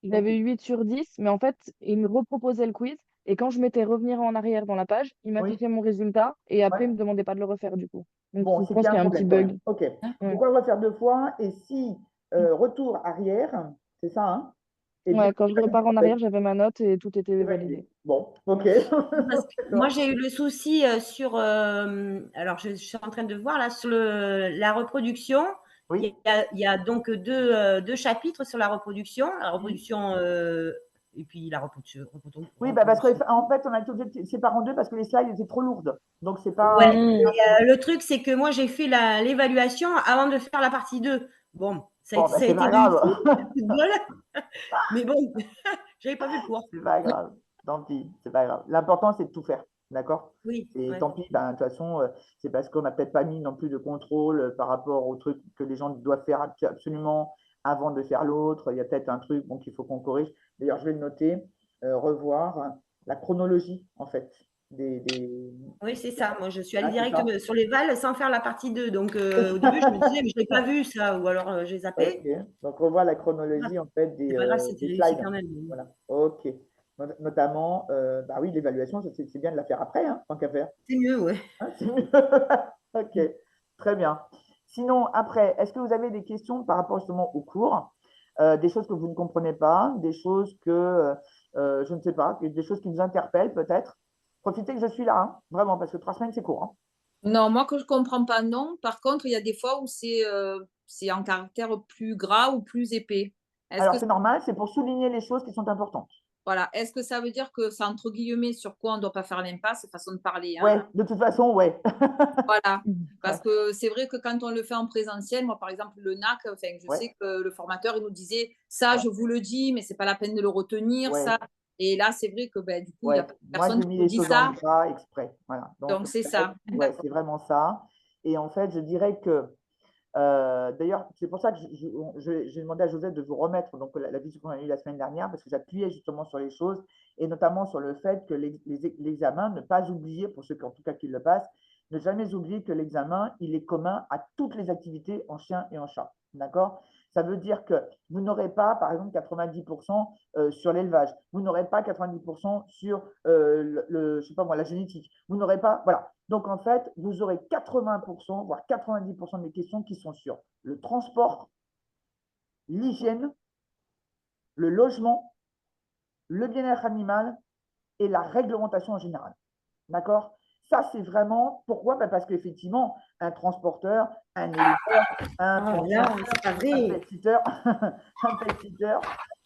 j'avais eu 8 sur 10, mais en fait, il me reproposait le quiz. Et quand je m'étais revenir en arrière dans la page, il Oui. m'affichait mon résultat. Et après, Ouais. il me demandait pas de le refaire du coup. Donc, Bon, je c'est pense qu'il y a qu'il y un a un petit problème quand même. bug. Ok. D'accord. Donc, on va le faire 2 fois. Et si retour arrière, c'est ça, hein? Et du Ouais, coup, quand je repars en arrière, j'avais ma note et tout était c'est validé. validé. Bon, ok. Parce que moi, D'accord. j'ai eu le souci sur. Alors, je suis en train de voir là sur la reproduction. Oui. Il y a donc deux chapitres sur la reproduction. La reproduction et puis la reproduction. Oui, bah parce qu'en fait, on a été obligé de séparer en deux parce que les slides étaient trop lourdes. Donc, c'est pas. Ouais. Mmh. Et, le truc, c'est que moi, j'ai fait l'évaluation avant de faire la partie 2. Bon, ça a Bon, été, bah, ça a c'est été pas grave. réussi. Coup de bol. Mais bon, j'avais pas vu le cours. C'est pas grave. Tant pis, c'est pas grave. L'important, c'est de tout faire. D'accord? Oui, Et ouais. tant pis, ben, de toute façon, c'est parce qu'on n'a peut-être pas mis non plus de contrôle par rapport au truc que les gens doivent faire absolument avant de faire l'autre. Il y a peut-être un truc qu'il faut qu'on corrige. D'ailleurs, je vais le noter, revoir la chronologie, en fait. Oui, c'est ça. Moi, je suis allée Ah, c'est direct ça. sur les Vals sans faire la partie 2. Donc, au début, je me disais, mais je l'ai pas vu ça, ou alors j'ai zappé. Ok. Donc, revoir la Ah, chronologie, en fait, c'est pas grave, c'était des réussi slides. quand même. Voilà. Ok. Notamment, bah oui, l'évaluation, c'est bien de la faire après, hein, tant qu'à faire. C'est mieux, ouais. Hein, c'est mieux. Ok, très bien. Sinon, après, est-ce que vous avez des questions par rapport justement au cours? Des choses que vous ne comprenez pas, des choses que, je ne sais pas, des choses qui vous interpellent peut-être? Profitez que je suis là, hein, vraiment, parce que 3 semaines, c'est court, hein. Non, moi que je comprends pas, non. Par contre, il y a des fois où c'est en caractère plus gras ou plus épais. Est-ce Alors, que c'est normal, c'est pour souligner les choses qui sont importantes. voilà, est-ce que ça veut dire que c'est entre guillemets sur quoi on ne doit pas faire l'impasse, c'est façon de parler, Ouais, hein? de toute façon, ouais. Voilà. Ouais. Parce que c'est vrai que quand on le fait en présentiel, moi par exemple le NAC, enfin, je Ouais, sais que le formateur il nous disait ça, je vous le dis, mais c'est pas la peine de le retenir, ouais, ça. Et là, c'est vrai que ben, du coup, il n'y a ouais. pas de Moi, personne j'ai qui mis nous les dit choses en ça. gras exprès. Voilà. Donc, Donc c'est en fait, ça. ouais, D'accord. c'est vraiment ça. Et en fait, je dirais que d'ailleurs, c'est pour ça que j'ai demandé à Joseph de vous remettre donc, la visio qu'on a eue la semaine dernière, parce que j'appuyais justement sur les choses, et notamment sur le fait que l'examen, ne pas oublier, pour ceux qui, en tout cas qui le passent, ne jamais oublier que l'examen, il est commun à toutes les activités en chien et en chat. D'accord? Ça veut dire que vous n'aurez pas, par exemple, 90% sur l'élevage. Vous n'aurez pas 90% sur je sais pas moi, la génétique. Vous n'aurez pas. Voilà. Donc, en fait, vous aurez 80%, voire 90% des questions qui sont sur le transport, l'hygiène, le logement, le bien-être animal et la réglementation en général. D'accord? Ça, c'est vraiment pourquoi? Parce qu'effectivement, un transporteur, un éleveur, un Là, c'est pas un vrai. pet-sitter, un pet-sitter,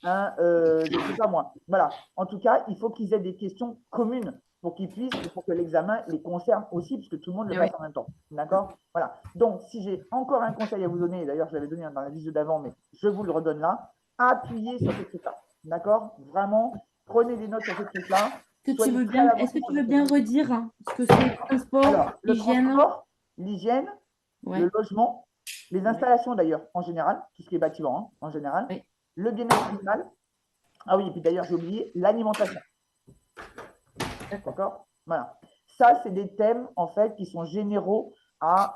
je ne sais pas moi. Voilà. En tout cas, il faut qu'ils aient des questions communes pour qu'ils puissent, et pour que l'examen les concerne aussi, puisque tout le monde le passe en même temps. D'accord? Voilà. Donc, si j'ai encore un conseil à vous donner, d'ailleurs, je l'avais donné dans la visio d'avant, mais je vous le redonne là, appuyez sur ces trucs-là. D'accord? Vraiment, prenez des notes sur ces trucs-là. Est-ce que tu Soyez veux très à bien, l'avance est-ce que sur tu veux ces bien trucs-là. redire hein, ce que c'est transport, Alors, le hygiène? transport, l'hygiène, Ouais, le logement, les ouais, installations d'ailleurs, en général, tout ce qui est bâtiment, hein, en général, ouais. le bien-être animal. Ah oui, et puis d'ailleurs, j'ai oublié l'alimentation. D'accord. D'accord? Voilà. Ça, c'est des thèmes, en fait, qui sont généraux à,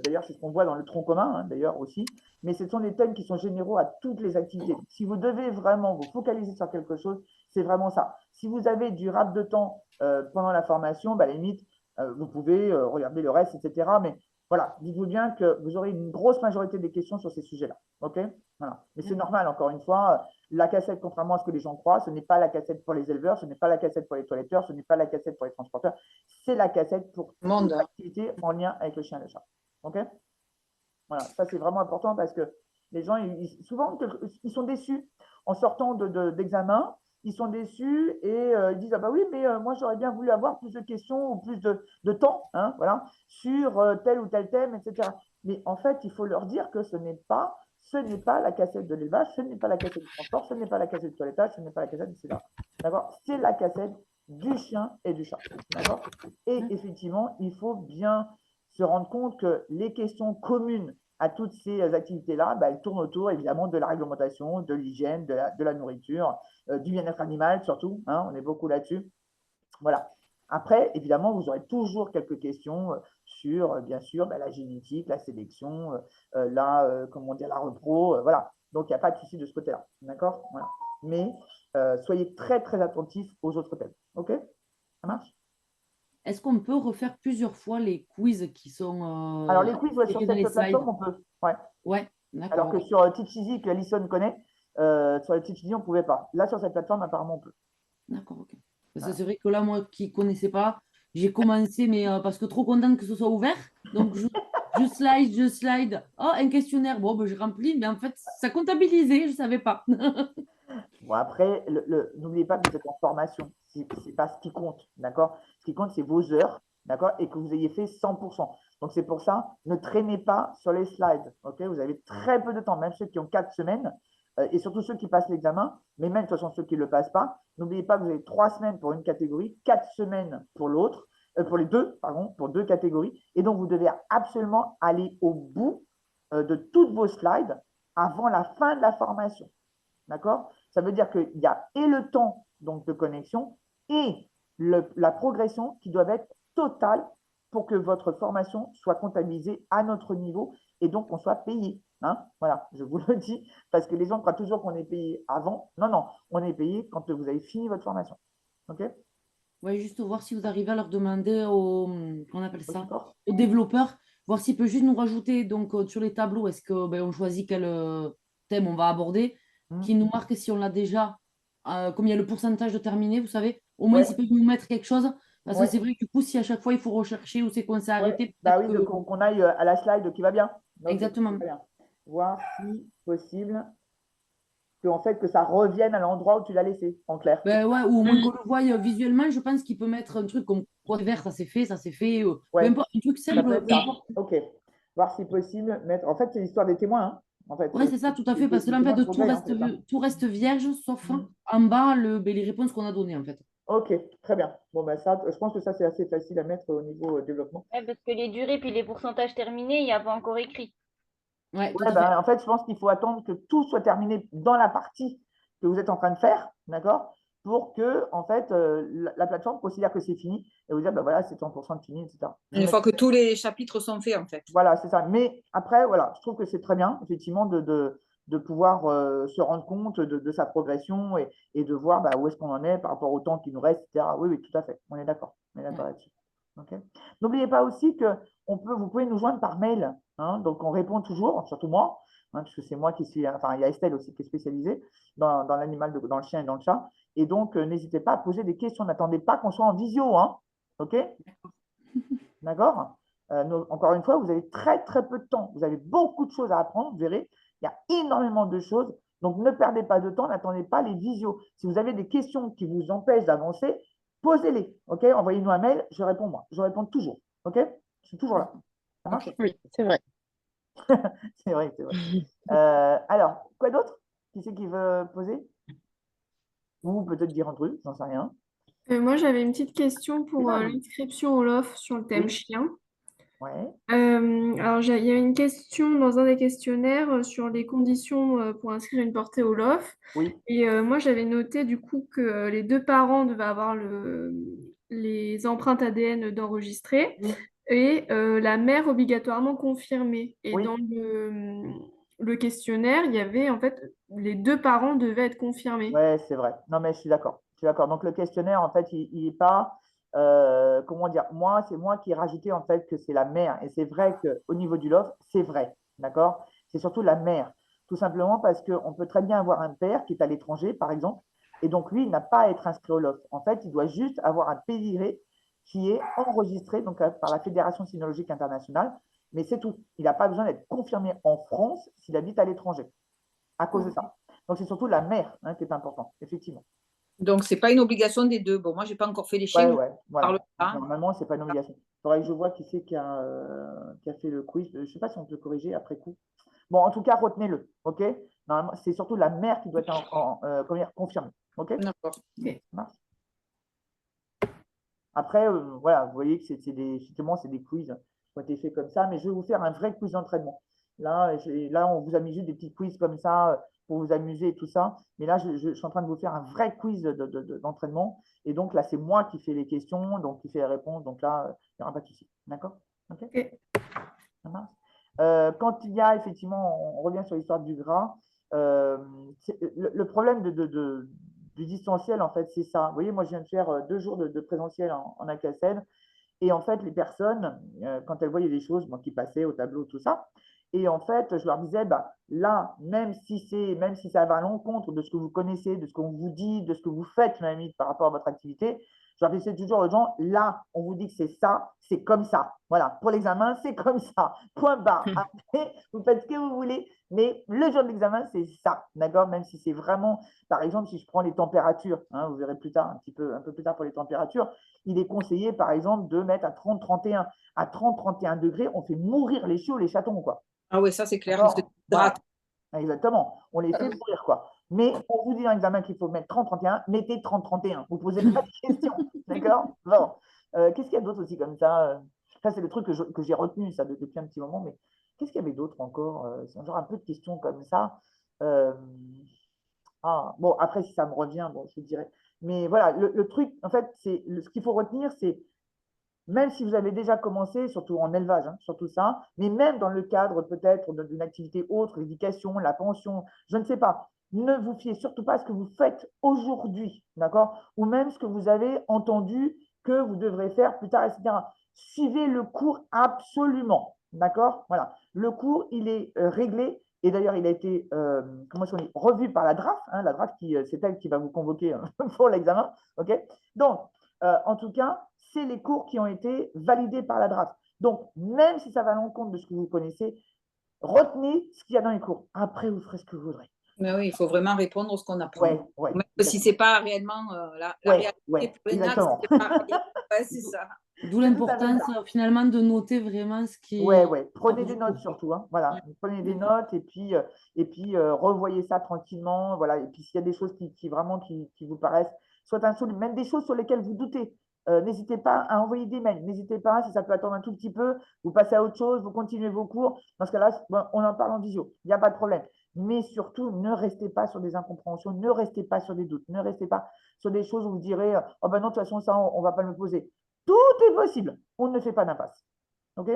d'ailleurs, c'est ce qu'on voit dans le tronc commun, hein, d'ailleurs, aussi, mais ce sont des thèmes qui sont généraux à toutes les activités. Donc, si vous devez vraiment vous focaliser sur quelque chose, c'est vraiment ça. Si vous avez du rap de temps pendant la formation, bah, à la limite, vous pouvez regarder le reste, etc. Mais voilà, dites-vous bien que vous aurez une grosse majorité des questions sur ces sujets-là. OK? Voilà. Mais c'est normal, encore une fois, la cassette, contrairement à ce que les gens croient, ce n'est pas la cassette pour les éleveurs, ce n'est pas la cassette pour les toiletteurs, ce n'est pas la cassette pour les transporteurs, c'est la cassette pour toute activité en lien avec le chien et le chat. OK? Voilà, ça c'est vraiment important parce que les gens, souvent, ils sont déçus en sortant d'examen, ils sont déçus et ils disent ah bah oui, mais moi j'aurais bien voulu avoir plus de questions ou plus de temps, hein, voilà, sur tel ou tel thème, etc. Mais en fait, il faut leur dire que ce n'est pas la cassette de l'élevage, ce n'est pas la cassette du transport, ce n'est pas la cassette du toilettage, ce n'est pas la cassette, etc. D'accord? C'est la cassette du chien et du chat. D'accord? Et effectivement, il faut bien se rendre compte que les questions communes à toutes ces activités-là, bah, elles tournent autour évidemment de la réglementation, de l'hygiène, de la nourriture, du bien-être animal surtout, hein, on est beaucoup là-dessus. Voilà. Après, évidemment, vous aurez toujours quelques questions sur, bien sûr, bah, la génétique, la sélection, comment dire, la repro, voilà. Donc, il n'y a pas de souci de ce côté-là, d'accord? Voilà. Mais soyez très, très attentifs aux autres thèmes, ok? Ça marche? Est-ce qu'on peut refaire plusieurs fois les quiz qui sont Alors, les quiz ouais, sur insérés dans cette les slides? plateforme, on peut. Ouais. Ouais, Alors d'accord. que Ok. sur Teacheasy, que Alison connaît, sur le Teacheasy, on ne pouvait pas. Là, sur cette plateforme, apparemment, on peut. D'accord, ok. Parce que Voilà. c'est vrai que là, moi qui ne connaissais pas, j'ai commencé, mais parce que trop contente que ce soit ouvert. Donc, je slide. Oh, un questionnaire. Bon, ben, j'ai rempli, mais en fait, ça comptabilisait, je ne savais pas. Bon, après, n'oubliez pas que vous êtes en formation. Ce n'est pas ce qui compte, d'accord? Ce qui compte, c'est vos heures, d'accord? Et que vous ayez fait 100%. Donc, c'est pour ça, ne traînez pas sur les slides, ok? Vous avez très peu de temps, même ceux qui ont 4 semaines, et surtout ceux qui passent l'examen, mais même de toute façon ceux qui ne le passent pas. N'oubliez pas que vous avez 3 semaines pour une catégorie, 4 semaines pour l'autre, pour les deux, pardon, pour 2 catégories. Et donc, vous devez absolument aller au bout de toutes vos slides avant la fin de la formation. D'accord? Ça veut dire qu'il y a et le temps donc, de connexion et la progression qui doivent être totale pour que votre formation soit comptabilisée à notre niveau et donc qu'on soit payé. Hein? Voilà, je vous le dis, parce que les gens croient toujours qu'on est payé avant. Non, non, on est payé quand vous avez fini votre formation. OK? Ouais, juste voir si vous arrivez à leur demander au, qu'on appelle Au ça, support? au développeur, voir s'il peut juste nous rajouter donc sur les tableaux, est-ce que ben, on choisit quel thème on va aborder, qui nous marque si on l'a déjà, comme il y a le pourcentage de terminé, vous savez, au moins Ouais, s'ils peuvent nous mettre quelque chose, parce que ouais, c'est vrai que du coup, si à chaque fois il faut rechercher où c'est qu'on s'est ouais. arrêté, Bah peut-être oui, que. qu'on aille à la slide qui va bien. Ok, Exactement. très bien. Voir si possible que, en fait, que ça revienne à l'endroit où tu l'as laissé, en clair. Ben ouais, ou au moins qu'on le voie visuellement, je pense qu'il peut mettre un truc comme quoi vert, ça s'est fait, peu Ouais, importe, un truc ça peut simple, être peu ça. importe. Ok. Voir si possible, mettre. En fait, c'est l'histoire des témoins, hein. En fait, Ouais, c'est ça, tout à fait, parce que les là, en témoins de fait, progrès, hein, c'est ça. tout reste vierge, sauf en bas, les réponses qu'on a données, en fait. Ok, très bien. Bon, ben ça, je pense que ça, c'est assez facile à mettre au niveau développement. Ouais, parce que les durées puis les pourcentages terminés, il n'y a pas encore écrit. Ouais, tout Ouais, à fait. ben, en fait, je pense qu'il faut attendre que tout soit terminé dans la partie que vous êtes en train de faire, d'accord? Pour que, en fait, la plateforme considère que c'est fini et vous dire, ben voilà, c'est 100% de fini, etc. Une fois que tous les chapitres sont faits, en fait. Voilà, c'est ça. Mais après, voilà, je trouve que c'est très bien, effectivement, de pouvoir se rendre compte de sa progression et de voir bah, où est-ce qu'on en est par rapport au temps qui nous reste, etc. Oui, oui, tout à fait. On est d'accord. On est d'accord Ouais. là-dessus. Ok. N'oubliez pas aussi que vous pouvez nous joindre par mail. Hein. Donc, on répond toujours, surtout moi, hein, puisque c'est moi qui suis. Enfin, il y a Estelle aussi qui est spécialisée dans l'animal, dans le chien et dans le chat. Et donc, n'hésitez pas à poser des questions. N'attendez pas qu'on soit en visio. Hein. OK? D'accord? Encore une fois, vous avez très, très peu de temps. Vous avez beaucoup de choses à apprendre. Vous verrez, il y a énormément de choses. Donc, ne perdez pas de temps. N'attendez pas les visios. Si vous avez des questions qui vous empêchent d'avancer, posez-les. OK? Envoyez-nous un mail. Je réponds moi. Je réponds toujours. OK? Je suis toujours là. Ça marche? Oui, c'est vrai. C'est vrai, c'est vrai. Alors, quoi d'autre? Qui c'est qui veut poser? Ou peut-être dire un truc, j'en sais rien. Moi, j'avais une petite question pour Vas-y. l'inscription au LOF sur le thème Oui. chien. Ouais. Alors, il y avait une question dans un des questionnaires sur les conditions pour inscrire une portée au LOF. Oui. Et moi, j'avais noté du coup que les deux parents devaient avoir les empreintes ADN d'enregistrer Oui. et la mère obligatoirement confirmée. Et Oui. dans le questionnaire, il y avait en fait les deux parents devaient être confirmés. Ouais, c'est vrai. Non, mais je suis d'accord. Je suis d'accord. Donc, le questionnaire, en fait, il n'est pas, comment dire, c'est moi qui ai rajouté, en fait, que c'est la mère. Et c'est vrai qu'au niveau du LOF, c'est vrai. D'accord? C'est surtout la mère. Tout simplement parce qu'on peut très bien avoir un père qui est à l'étranger, par exemple, et donc lui, il n'a pas à être inscrit au LOF. En fait, il doit juste avoir un pédigré qui est enregistré donc, par la Fédération cynologique internationale, mais c'est tout. Il n'a pas besoin d'être confirmé en France s'il habite à l'étranger, à cause de ça. Donc, c'est surtout la mère qui est important, effectivement. Donc, ce n'est pas une obligation des deux. Bon, moi, je n'ai pas encore fait les Ouais, chiens. ouais, voilà. Pas. Normalement, ce n'est pas une obligation. Il faudrait que je vois qui c'est qui a fait le quiz. Je ne sais pas si on peut corriger après coup. Bon, en tout cas, retenez-le. OK? Normalement, c'est surtout la mère qui doit être comment dire, confirmée. OK? D'accord. Ça marche. Après, voilà, vous voyez que justement, c'est des quiz qui ont été faits comme ça, mais je vais vous faire un vrai quiz d'entraînement. Là, on vous a mis juste des petits quiz comme ça pour vous amuser et tout ça. Mais là, je suis en train de vous faire un vrai quiz d'entraînement. Et donc là, c'est moi qui fais les questions, donc qui fais les réponses. Donc là, il n'y aura pas de souci. D'accord? OK? Ça marche. Quand il y a effectivement, on revient sur l'histoire du gras, le problème du distanciel, en fait, c'est ça. Vous voyez, moi, je viens de faire 2 jours de présentiel en ACACED. Et en fait, les personnes, quand elles voyaient des choses qui passaient au tableau, tout ça, et en fait, je leur disais, bah, là, même si ça va à l'encontre de ce que vous connaissez, de ce qu'on vous dit, de ce que vous faites, même par rapport à votre activité, je leur disais toujours aux gens, là, on vous dit que c'est ça, c'est comme ça. Voilà, pour l'examen, c'est comme ça. Point barre. Après, vous faites ce que vous voulez, mais le jour de l'examen, c'est ça. D'accord? Même si c'est vraiment, par exemple, si je prends les températures, vous verrez plus tard, un peu plus tard pour les températures, il est conseillé, par exemple, de mettre à 30-31. À 30-31 degrés, on fait mourir les chiots, les chatons, quoi. Ah oui, ça, c'est clair. Voilà. Exactement. On les fait mourir, quoi. Mais on vous dit dans l'examen qu'il faut mettre 30-31, mettez 30-31. Vous ne posez pas de questions. D'accord? Bon. Qu'est-ce qu'il y a d'autre aussi comme ça? Ça, c'est le truc que j'ai retenu ça depuis un petit moment. Mais qu'est-ce qu'il y avait d'autre encore? C'est genre un peu de questions comme ça. Bon, après, si ça me revient, bon, je vous dirai. Mais voilà, le truc, en fait, ce qu'il faut retenir, c'est même si vous avez déjà commencé, surtout en élevage, surtout ça, mais même dans le cadre peut-être d'une activité autre, l'éducation, la pension, je ne sais pas, ne vous fiez surtout pas à ce que vous faites aujourd'hui, d'accord? Ou même ce que vous avez entendu que vous devrez faire plus tard, etc. Suivez le cours absolument, d'accord? Voilà, le cours, il est réglé. Et d'ailleurs, il a été revu par la DRAF. La DRAF, c'est elle qui va vous convoquer pour l'examen. OK? Donc, en tout cas, c'est les cours qui ont été validés par la DRAF. Donc, même si ça va à l'encontre de ce que vous connaissez, retenez ce qu'il y a dans les cours. Après, vous ferez ce que vous voudrez. Mais oui, il faut vraiment répondre à ce qu'on apprend. Ouais, même si ce n'est pas réellement la réalité pour les NAC, c'est ça. D'où l'importance finalement de noter vraiment ce qui est. Ouais. Prenez des notes surtout. Voilà. Prenez des notes et puis revoyez ça tranquillement. Voilà. Et puis s'il y a des choses qui vraiment qui vous paraissent, soit même des choses sur lesquelles vous doutez, n'hésitez pas à envoyer des mails. N'hésitez pas, si ça peut attendre un tout petit peu, vous passez à autre chose, vous continuez vos cours. Dans ce cas-là, on en parle en visio. Il n'y a pas de problème. Mais surtout, ne restez pas sur des incompréhensions, ne restez pas sur des doutes, ne restez pas sur des choses où vous direz oh ben non, de toute façon, ça, on ne va pas le poser. Tout est possible. On ne fait pas d'impasse. OK?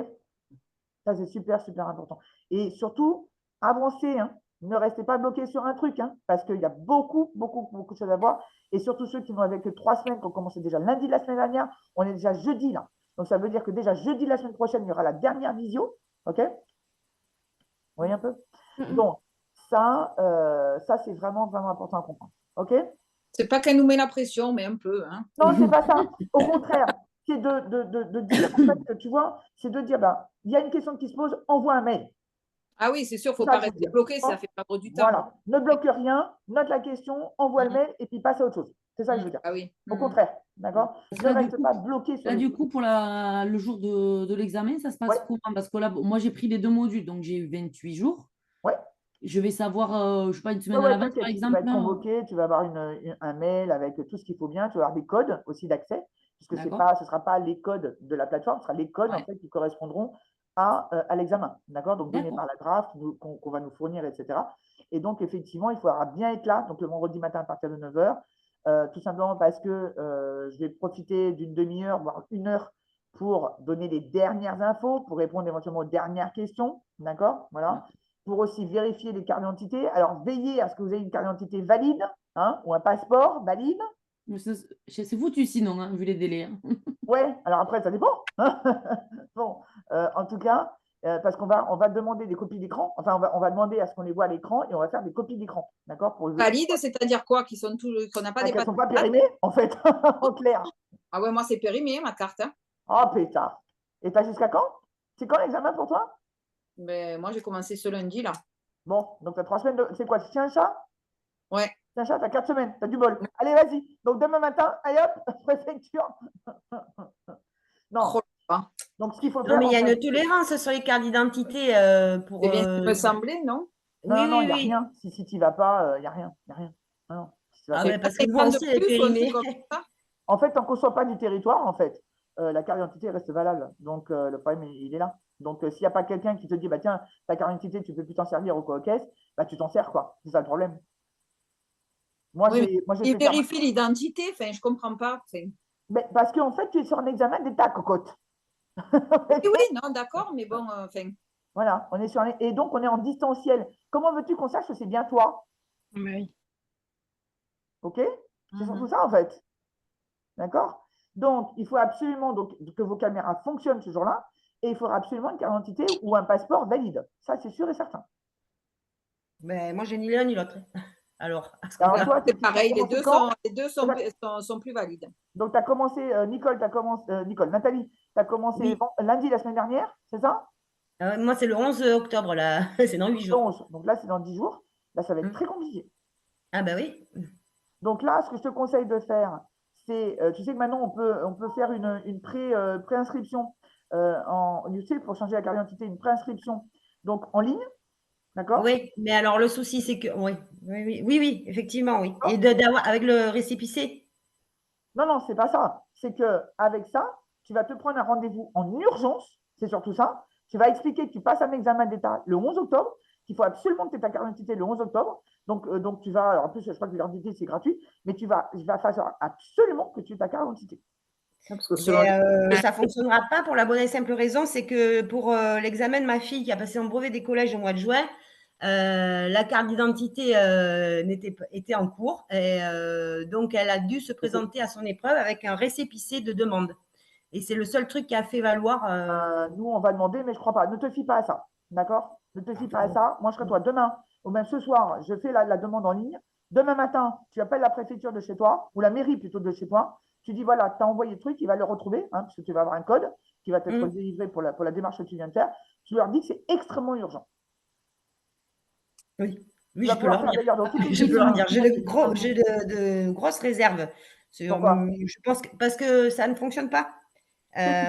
Ça, c'est super, super important. Et surtout, avancez. Ne restez pas bloqué sur un truc, parce qu'il y a beaucoup, beaucoup, beaucoup de choses à voir. Et surtout ceux qui n'ont avec que 3 semaines, qui ont commencé déjà lundi de la semaine dernière, on est déjà jeudi là. Donc, ça veut dire que déjà jeudi de la semaine prochaine, il y aura la dernière visio. OK? Vous voyez un peu? Donc, ça c'est vraiment, vraiment important à comprendre. OK? C'est pas qu'elle nous met la pression, mais un peu. Non, c'est pas ça. Au contraire, c'est de dire, en fait, que tu vois, c'est de dire, il y a une question qui se pose, envoie un mail. Ah oui, c'est sûr, il ne faut pas rester bloqué, ça fait perdre du temps. Voilà, ne bloque rien, note la question, envoie le mail et puis passe à autre chose. C'est ça que je veux dire. Ah oui. Au contraire, d'accord? Ne reste pas bloqué sur là, du coup, pour le jour de l'examen, ça se passe comment? Parce que là, moi, j'ai pris les 2 modules, donc j'ai eu 28 jours. Ouais. je vais savoir, je ne sais pas, une Ouais, semaine à ouais, l'avance, t'inquiète, par tu vas exemple. être convoqué, tu vas avoir un mail avec tout ce qu'il faut bien, tu vas avoir des codes aussi d'accès, puisque D'accord? ce ne sera pas les codes de la plateforme, ce sera les codes en Ouais, fait, qui correspondront à l'examen, d'accord? Donc donnés d'accord. par la DRAF, qu'on va nous fournir, etc. Et donc, effectivement, il faudra bien être là, donc le vendredi matin à partir de 9 h, tout simplement parce que je vais profiter d'une demi-heure, voire 1 heure, pour donner les dernières infos, pour répondre éventuellement aux dernières questions, d'accord? Voilà. Pour aussi vérifier les cartes d'identité. Alors, veillez à ce que vous ayez une carte d'identité valide, hein, ou un passeport valide. Mais c'est foutu sinon, hein, vu les délais. Hein. Ouais, alors après, ça dépend. Hein. Bon, en tout cas, parce on va demander des copies d'écran. Enfin, on va demander à ce qu'on les voit à l'écran et on va faire des copies d'écran. D'accord? Valide, c'est-à-dire quoi? Qu'on n'a pas Qu'elles ne dépassé. sont pas périmées, en fait, en clair. Ah ouais, moi, c'est périmé, ma carte. Hein. Oh, pétard. Et t'as jusqu'à quand? C'est quand l'examen pour toi? Ben, moi, j'ai commencé ce lundi, là. Bon, donc tu as 3 semaines de. C'est quoi? Tu tiens un chat? Ouais. Tiens un chat, tu as 4 semaines, tu as du bol. Allez, vas-y. Donc demain matin, allez hop, préfecture. Non. Donc ce qu'il faut Non, faire. mais il y a en fait, une tolérance sur les cartes d'identité pour. C'est bien ce qui me semblait, non? Non, Oui, non, il oui, n'y a oui. rien. Si tu n'y vas pas, il n'y a rien. Il n'y a rien. Non, non. Si tu vas Ah pas- ouais, parce que C'est moi de aussi, elle est plus ou un truc périmée. comme ça? En fait, tant qu'on ne soit pas du territoire, en fait, la carte d'identité reste valable. Donc le problème, il est là. Donc s'il n'y a pas quelqu'un qui te dit, bah tiens, ta carte d'identité, tu ne peux plus t'en servir au caisse, bah tu t'en sers, quoi. C'est ça le problème. Moi, Oui, j'ai mais fait faire. vérifie l'identité, enfin, je ne comprends pas. Enfin, Mais parce qu'en fait, tu es sur un examen d'état, cocotte. oui, non, d'accord, mais bon, enfin, Voilà, on est sur et donc on est en distanciel. Comment veux-tu qu'on sache que c'est bien toi? Oui. OK? C'est surtout ça en fait. D'accord? Donc, il faut absolument que vos caméras fonctionnent ce jour-là et il faudra absolument une carte d'identité ou un passeport valide. Ça, c'est sûr et certain. Ben, moi, j'ai ni l'un ni l'autre. Alors, à ce Alors, moment-là. toi, c'est t'as pareil, les commencé deux quand? sont plus valides. Donc, tu as commencé, Nicole, Nathalie, tu as commencé Oui. lundi la semaine dernière, c'est ça? Moi, c'est le 11 octobre, là. C'est dans 8 Le jours. 11. Donc là, c'est dans 10 jours. Là, ça va être très compliqué. Ah, ben oui. Donc là, ce que je te conseille de faire, c'est, tu sais que maintenant, on peut faire une préinscription tu sais, pour changer la carte d'identité, une préinscription donc en ligne, d'accord? Oui, mais alors le souci, c'est que. Oui, oui, oui, oui, oui, effectivement, oui. Et D'accord. d'avoir avec le récépissé. Non, non, c'est pas ça. C'est qu'avec ça, tu vas te prendre un rendez-vous en urgence, c'est surtout ça. Tu vas expliquer que tu passes un examen d'État le 11 octobre, qu'il faut absolument que tu aies ta carte d'identité le 11 octobre. Donc tu vas, alors, en plus, je crois que l'identité, c'est gratuit, mais il va falloir absolument que tu aies ta carte d'identité. Parce que selon Ça ne fonctionnera pas pour la bonne et simple raison, c'est que pour l'examen de ma fille qui a passé son brevet des collèges au mois de juin, la carte d'identité était en cours. Et, donc, elle a dû se présenter à son épreuve avec un récépissé de demande. Et c'est le seul truc qui a fait valoir. nous, on va demander, mais je ne crois pas. Ne te fie pas à ça. D'accord? Ne te fie pas à ça. Moi, je serai toi demain, ou même ce soir, je fais la demande en ligne. Demain matin, tu appelles la préfecture de chez toi, ou la mairie plutôt de chez toi. Tu dis, voilà, tu as envoyé le truc, il va le retrouver, hein, parce que tu vas avoir un code qui va t'être délivré pour la démarche que tu viens de faire. Tu leur dis que c'est extrêmement urgent. Oui, oui, je peux leur dire. Je peux leur dire. J'ai de grosses réserves. Pourquoi? Je pense parce que ça ne fonctionne pas.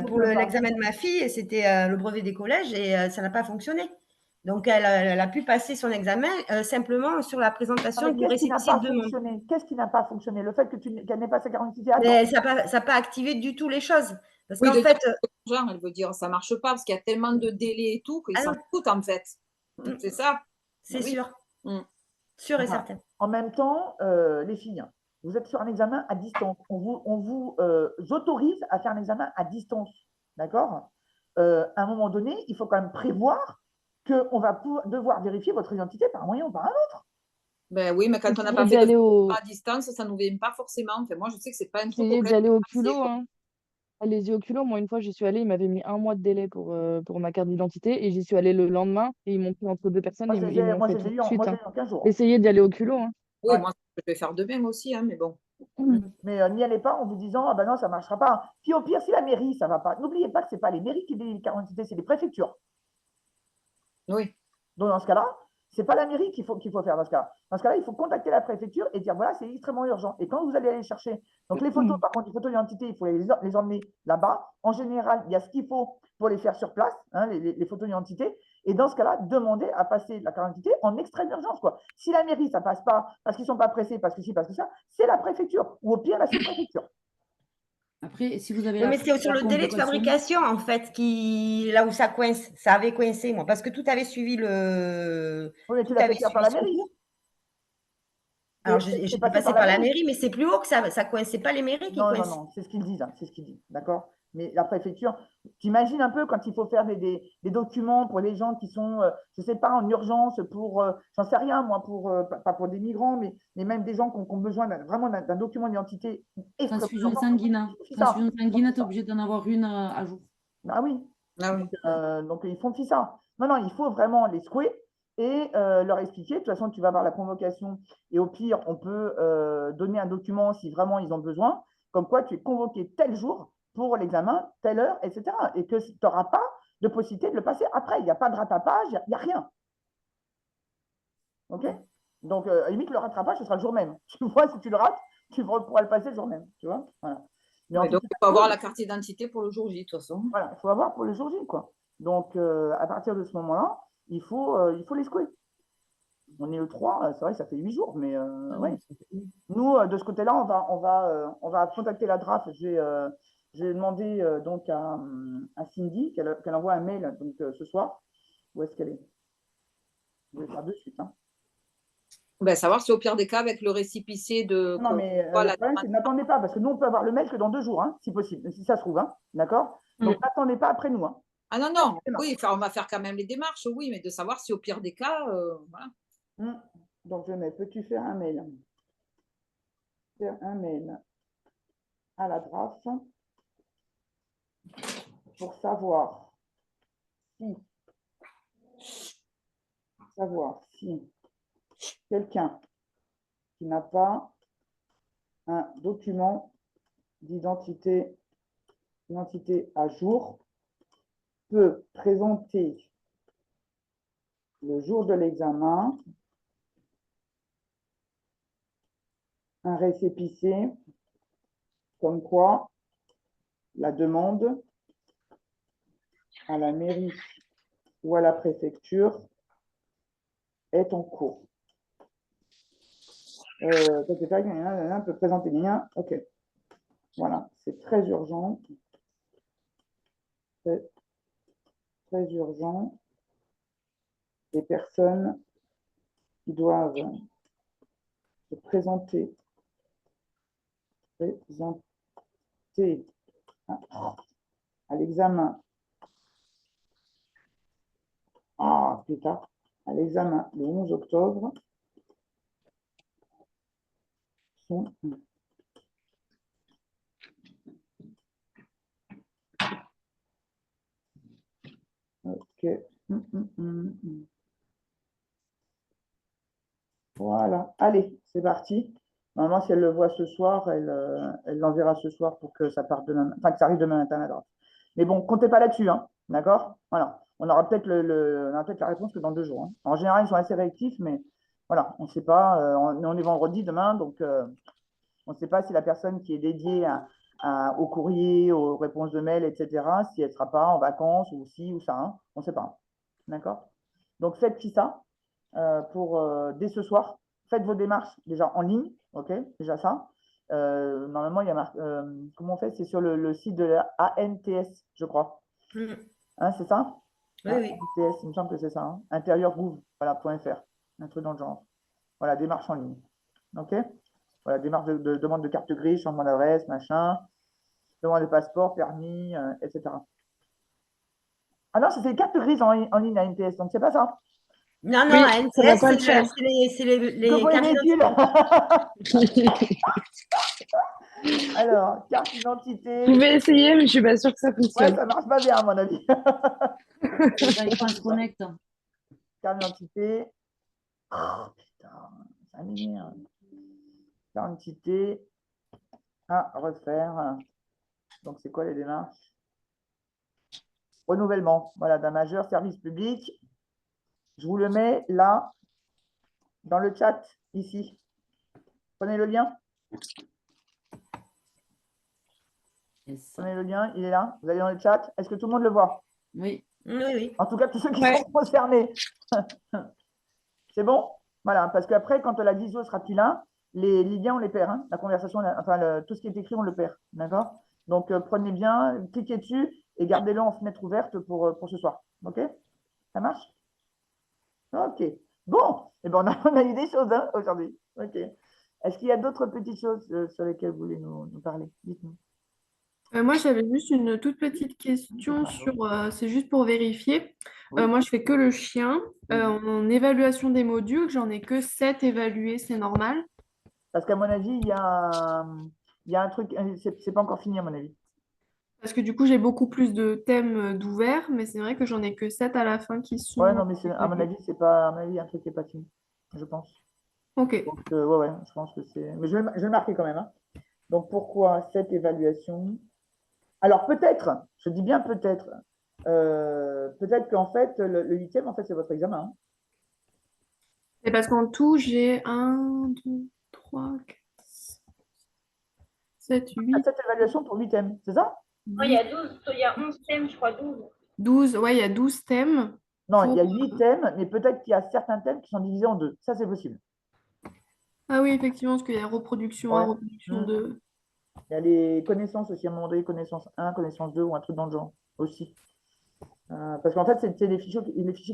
Pour l'examen de ma fille, c'était le brevet des collèges et ça n'a pas fonctionné. Donc, elle a pu passer son examen simplement sur la présentation du récépissé de demande. Qu'est-ce qui n'a pas fonctionné? Le fait qu'elle n'ait pas sa carte d'identité. Mais ça n'a pas activé du tout les choses. Parce Oui, qu'en fait. Genre, elle veut dire ça ne marche pas parce qu'il y a tellement de délais et tout qu'ils s'en foutent en fait. C'est ça? C'est sûr. Mm. Sûr et certain. En même temps, les filles, vous êtes sur un examen à distance. On vous autorise à faire un examen à distance. D'accord? À un moment donné, il faut quand même prévoir qu'on va devoir vérifier votre identité par un moyen ou par un autre. Ben oui, mais quand on n'a pas fait à distance, ça ne nous vient pas forcément. Enfin, moi, je sais que ce n'est pas un truc. Essayez d'y aller au culot. Hein. Allez-y au culot. Moi, une fois, j'y suis allée, ils m'avaient mis 1 mois de délai pour ma carte d'identité et j'y suis allée le lendemain et ils m'ont pris entre 2 personnes et ils m'ont fait tout de suite. Hein. 15 jours. Essayez d'y aller au culot. Hein. Oui, moi, je vais faire de même aussi, hein, mais bon. Mais n'y allez pas en vous disant, ah ben non, ça ne marchera pas. Puis au pire, si la mairie, ça ne va pas. N'oubliez pas que ce n'est pas les mairies qui délivrent les cartes d'identité, c'est les préfectures. Oui. Donc dans ce cas-là, ce n'est pas la mairie qu'il faut faire dans ce cas-là. Dans ce cas-là, il faut contacter la préfecture et dire, voilà, c'est extrêmement urgent. Et quand vous allez aller chercher, donc les photos, par contre, les photos d'identité, il faut les emmener là-bas. En général, il y a ce qu'il faut pour les faire sur place, hein, les photos d'identité. Et dans ce cas-là, demander à passer la carte d'identité en extrait d'urgence, quoi. Si la mairie, ça ne passe pas parce qu'ils ne sont pas pressés, parce que si, parce que ça, c'est la préfecture, ou au pire, la sous-préfecture. Après, si vous avez Oui, mais c'est sur le délai de fabrication, en fait, là où ça coince. Ça avait coincé, moi, parce que tout avait suivi le. Oui, mais tu l'as fait faire par la mairie. Alors, je suis passée par la mairie, mais c'est plus haut que ça. Ça coinçait pas les mairies qui coincent. Non, c'est ce qu'ils disent, c'est ce qu'ils disent, d'accord? Mais la préfecture, t'imagines un peu quand il faut faire des documents pour les gens qui sont, je ne sais pas, en urgence pour, j'en sais rien, moi, pas pour des migrants, mais même des gens qui ont besoin vraiment d'un document d'identité. Transfusion sanguine. Transfusion sanguine, tu es obligé d'en avoir une à jour. Ah oui. Ah oui. Donc, ils font ça. Non, il faut vraiment les secouer et leur expliquer. De toute façon, tu vas voir la convocation et au pire, on peut donner un document si vraiment ils ont besoin, comme quoi tu es convoqué tel jour pour l'examen, telle heure, etc. Et que tu n'auras pas de possibilité de le passer après. Il n'y a pas de rattrapage, il n'y a rien. OK? Donc, à la limite, le rattrapage, ce sera le jour même. Tu vois, si tu le rates, tu pourras le passer le jour même. Tu vois? Voilà. Mais donc, il faut avoir la carte d'identité pour le jour J, de toute façon. Voilà, il faut avoir pour le jour J, quoi. Donc, à partir de ce moment-là, il faut les secouer. On est le 3, c'est vrai que ça fait 8 jours, mais ouais. Nous, de ce côté-là, on va contacter la DRAF. J'ai demandé donc à Cindy qu'elle envoie un mail donc, ce soir. Où est-ce qu'elle est? Je vais le faire de suite. Hein. Ben, savoir si au pire des cas, avec le récépissé de. Non, mais le problème, c'est n'attendez pas, parce que nous, on peut avoir le mail que dans 2 jours, hein, si possible, si ça se trouve. Hein, d'accord? Donc, n'attendez pas après nous. Hein. Ah non, oui, on va faire quand même les démarches, oui, mais de savoir si au pire des cas, voilà. Donc, je mets, peux-tu faire un mail? Faire un mail à la DRAF pour savoir si quelqu'un qui n'a pas un document d'identité à jour peut présenter le jour de l'examen un récépissé comme quoi la demande à la mairie ou à la préfecture est en cours. On peut présenter les liens. OK. Voilà, c'est très urgent. Très urgent. Les personnes qui doivent se présenter à l'examen. Ah, putain. À l'examen le 11 octobre sont OK. Voilà. Allez, c'est parti. Normalement, si elle le voit ce soir, elle l'enverra ce soir pour que ça parte demain, enfin que ça arrive demain matin à la droite. Mais bon, comptez pas là-dessus, hein. D'accord? Voilà. On aura peut-être la réponse que dans 2 jours. Hein. En général, ils sont assez réactifs, mais voilà, on ne sait pas. On est vendredi demain, donc on ne sait pas si la personne qui est dédiée au courrier, aux réponses de mail, etc., si elle ne sera pas en vacances ou si ou ça. Hein. On ne sait pas. D'accord? Donc, faites ça dès ce soir. Faites vos démarches déjà en ligne. OK? Déjà ça. Normalement, il y a marqué. Comment on fait? C'est sur le site de la ANTS, je crois. Hein, c'est ça? Oui, oui. ANTS, il me semble que c'est ça. Hein? Intérieurgouv.fr. Un truc dans le genre. Voilà, démarche en ligne. OK? Voilà, démarche de demande de carte grise, changement d'adresse, machin, demande de passeport, permis, etc. Ah non, c'est les cartes grises en ligne à NTS, donc c'est pas ça. Non, Oui, à ça va NTS, pas le faire. c'est les cartes d'identité. Alors, carte d'identité. Vous pouvez essayer, mais je suis pas sûre que ça fonctionne. Ouais, ça marche pas bien, à mon avis. Quand on se connecte. Carte d'identité. Oh, putain, ça m'énerve. Carte d'identité à refaire. Donc, c'est quoi les démarches? Renouvellement, voilà, d'un majeur, service public. Je vous le mets là, dans le chat, ici. Prenez le lien. Prenez le lien, il est là. Vous allez dans le chat. Est-ce que tout le monde le voit? Oui. Oui, oui. En tout cas, tous ceux qui Ouais. sont concernés. C'est bon? Voilà, parce qu'après, quand la visio sera plus là, les liens, on les perd. Hein. La conversation, tout ce qui est écrit, on le perd. D'accord? Donc, prenez bien, cliquez dessus et gardez-le en fenêtre ouverte pour ce soir. OK? Ça marche? OK. Bon, eh ben, on a eu des choses hein, aujourd'hui. OK. Est-ce qu'il y a d'autres petites choses sur lesquelles vous voulez nous parler? Dites-nous. Moi, j'avais juste une toute petite question sur, c'est juste pour vérifier. Oui. Moi, je fais que le chien. En évaluation des modules, j'en ai que 7 évalués, c'est normal. Parce qu'à mon avis, il y a un truc, c'est pas encore fini à mon avis. Parce que du coup, j'ai beaucoup plus de thèmes d'ouverts, mais c'est vrai que j'en ai que 7 à la fin qui sont Ouais, non, mais à mon évalués. avis, c'est pas, à mon avis, un truc qui n'est pas fini, je pense. Ok. Donc, ouais, je pense que c'est. Mais je vais le marquer quand même. Hein. Donc, pourquoi cette évaluation? Alors, peut-être, je dis bien peut-être, peut-être qu'en fait, le huitième, en fait, c'est votre examen. Hein. Et parce qu'en tout, j'ai 1, 2, 3, 4, 7, Ah, 8, cette évaluation pour huitième, c'est ça? Oh, il y a 12, il y a 11 thèmes, je crois, 12. 12. Ouais, il y a 12 thèmes. Non, il y a Pour... 8 thèmes, mais peut-être qu'il y a certains thèmes qui sont divisés en deux. Ça, c'est possible. Ah oui, effectivement, parce qu'il y a reproduction 1, Ouais. reproduction Mm. 2. Il y a les connaissances aussi, à un moment donné, connaissance 1, connaissance 2 ou un truc dans le genre aussi. Parce qu'en fait, c'est les fichiers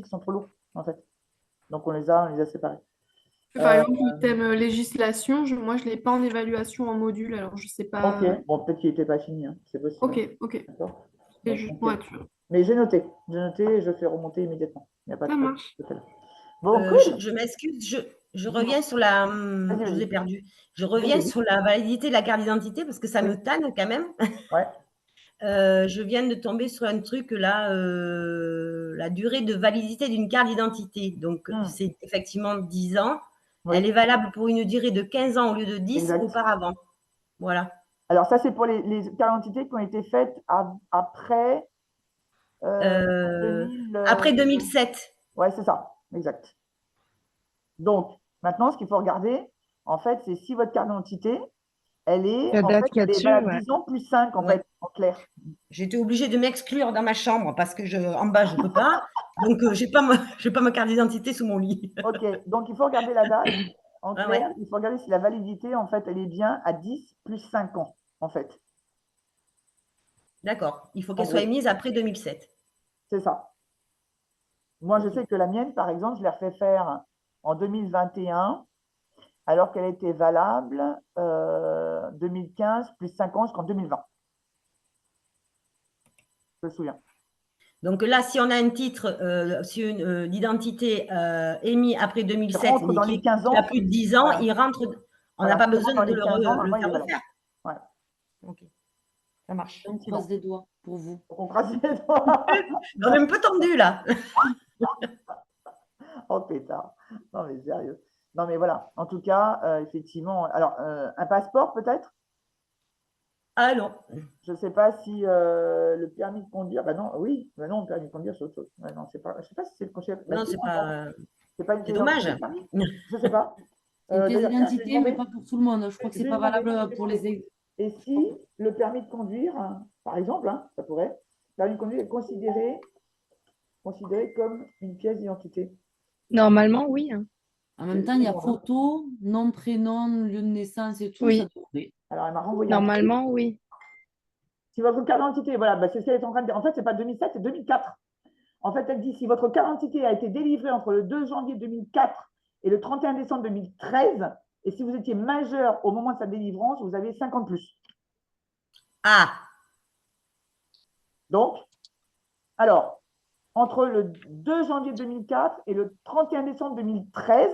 qui sont trop lourds, en fait. Donc, on les a séparés. Par exemple, le thème législation, moi, je ne l'ai pas en évaluation en module, alors je ne sais pas. Ok, bon, peut-être qu'il n'était pas fini, hein. C'est possible. Ok, ok. D'accord. C'est Donc, juste pour être sûr. mais j'ai noté et je fais remonter immédiatement. Il n'y a pas Ça de marche. problème. Bon, cool. Je m'excuse, je reviens sur la. Vas-y, Je vous vas-y. ai perdu. Je reviens Vas-y. sur la validité de la carte d'identité parce que ça Oui. me tanne quand même. Ouais. Je viens de tomber sur un truc là, la durée de validité d'une carte d'identité. Donc, c'est effectivement 10 ans. Oui. Elle est valable pour une durée de 15 ans au lieu de 10 Exact. auparavant. Voilà. Alors, ça, c'est pour les cartes d'identité qui ont été faites après, Après 2007. Ouais, c'est ça. Exact. Donc, maintenant, ce qu'il faut regarder, en fait, c'est si votre carte d'identité, elle est, La en date fait, qu'il y a elle est dessus, valable ouais. 10 ans plus 5, en Ouais. fait, en clair. J'étais obligée de m'exclure dans ma chambre parce que en bas, je ne peux pas. Donc, je n'ai pas ma carte d'identité sous mon lit. OK. Donc, il faut regarder la date. En Ouais, clair, ouais. il faut regarder si la validité, en fait, elle est bien à 10 plus 5 ans, en fait. D'accord. Il faut En qu'elle soit gros, émise après 2007. c'est ça. Moi, je sais que la mienne, par exemple, je l'ai refait faire en 2021, alors qu'elle était valable 2015 plus 5 ans jusqu'en 2020. Je me souviens. Donc là, si on a un titre d'identité émis après 2007, rentre mais dans les 15 ans. a plus de 10 ans, Voilà. il rentre. On Voilà, n'a pas il rentre besoin dans de les 15 ans, le normalement, il faire est valable. refaire. Ouais. Ok. Ça marche. On croise des doigts pour vous. On croise les doigts. On est un peu tendu là. Oh pétard. Non mais sérieux. Non mais voilà. En tout cas, effectivement. Alors, un passeport peut-être? Ah non. Je ne sais pas si le permis de conduire. Bah non, oui. Bah non, le permis de conduire, c'est autre chose. Ouais, non, c'est pas. Je ne sais pas si c'est le concept. Non, c'est pas. C'est pas une C'est pièce dommage. d'identité, le permis. Je ne sais pas. C'est une pièce D'ailleurs, tiens, je vais d'identité, mais demander. pas pour tout le monde. Je crois que Je c'est vais pas demander. valable pour les. Et si le permis de conduire, par exemple, hein, ça pourrait, le permis de conduire est considéré comme une pièce d'identité. Normalement, oui. Hein. En même temps, il y a photo, nom, prénom, lieu de naissance et tout. Oui. Ça devrait. Alors, elle m'a renvoyé. Normalement, oui. Si votre carte d'identité, voilà, bah, c'est ce qu'elle est en train de dire. En fait, ce n'est pas 2007, c'est 2004. En fait, elle dit si votre carte d'identité a été délivrée entre le 2 janvier 2004 et le 31 décembre 2013, et si vous étiez majeur au moment de sa délivrance, vous avez 5 ans de plus. Ah. Donc, alors, entre le 2 janvier 2004 et le 31 décembre 2013,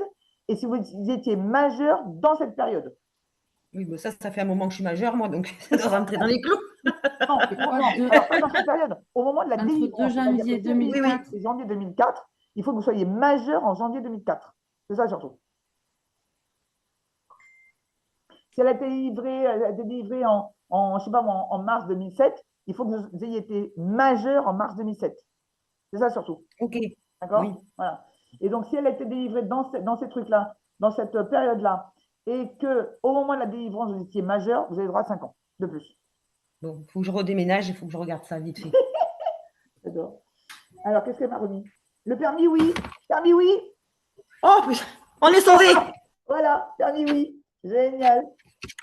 et si vous étiez majeur dans cette période. Oui, mais ça fait un moment que je suis majeure, moi, donc ça doit rentrer dans les clous. Non, alors pas dans cette période. Au moment de la délivrance, entre 2 janvier 2004 et janvier 2004, il faut que vous soyez majeur en janvier 2004. C'est ça surtout. Si elle a été délivrée en, je sais pas, en mars 2007, il faut que vous ayez été majeur en mars 2007. C'est ça surtout. Ok. D'accord. Oui. Voilà. Et donc, si elle a été délivrée dans ces trucs-là, dans cette période-là, et qu'au moment de la délivrance, vous étiez majeur, vous avez droit à 5 ans de plus. Bon, il faut que je redéménage, il faut que je regarde ça vite fait. D'accord. Alors, qu'est-ce qu'elle m'a remis? Le permis, oui. Permis, oui. Oh, putain, on est sauvés. Voilà, permis, oui. Génial.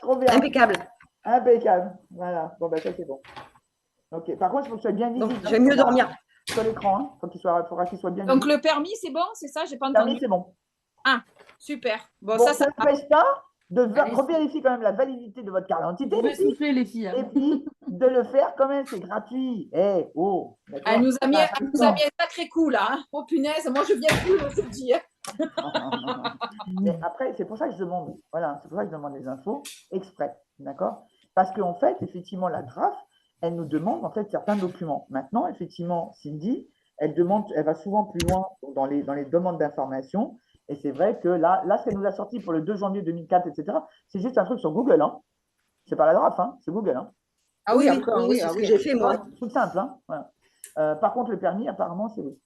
Trop bien. Impeccable. Impeccable. Voilà. Bon, ben ça, c'est bon. Ok. Par contre, il faut que ce soit bien Donc, visible. j'aime mieux dormir. Sur l'écran. Hein. Faudra qu'il soit bien Donc, visible. le permis, c'est bon, c'est ça? J'ai pas Le permis, entendu. c'est bon. Ah, super. Bon, Bon, ça ça va. n'empêche pas de Allez, revérifier quand même la validité de votre carte Vous d'identité, pouvez les filles. souffler, les filles. Et Hein. puis, de le faire quand même, c'est gratuit. Eh, oh, d'accord. Elle nous a mis, Ça elle a nous a mis un sacré coup, là. Hein. Oh, punaise, moi, je viens plus, je te dis. Hein. Mais après, c'est pour ça que je demande, voilà, c'est pour ça que je demande les infos exprès, d'accord? Parce qu'en fait, effectivement, la DRAF, elle nous demande en fait certains documents. Maintenant, effectivement, Cindy, elle va souvent plus loin dans les demandes d'information. Et c'est vrai que là, ce qu'elle nous a sorti pour le 2 janvier 2004, etc., c'est juste un truc sur Google, hein. C'est pas la DRAF, hein, c'est Google, hein. Ah oui, encore, oui, c'est ah ce que oui. j'ai fait, moi. Tout simple, hein. Voilà. Par contre, le permis, apparemment, c'est oui.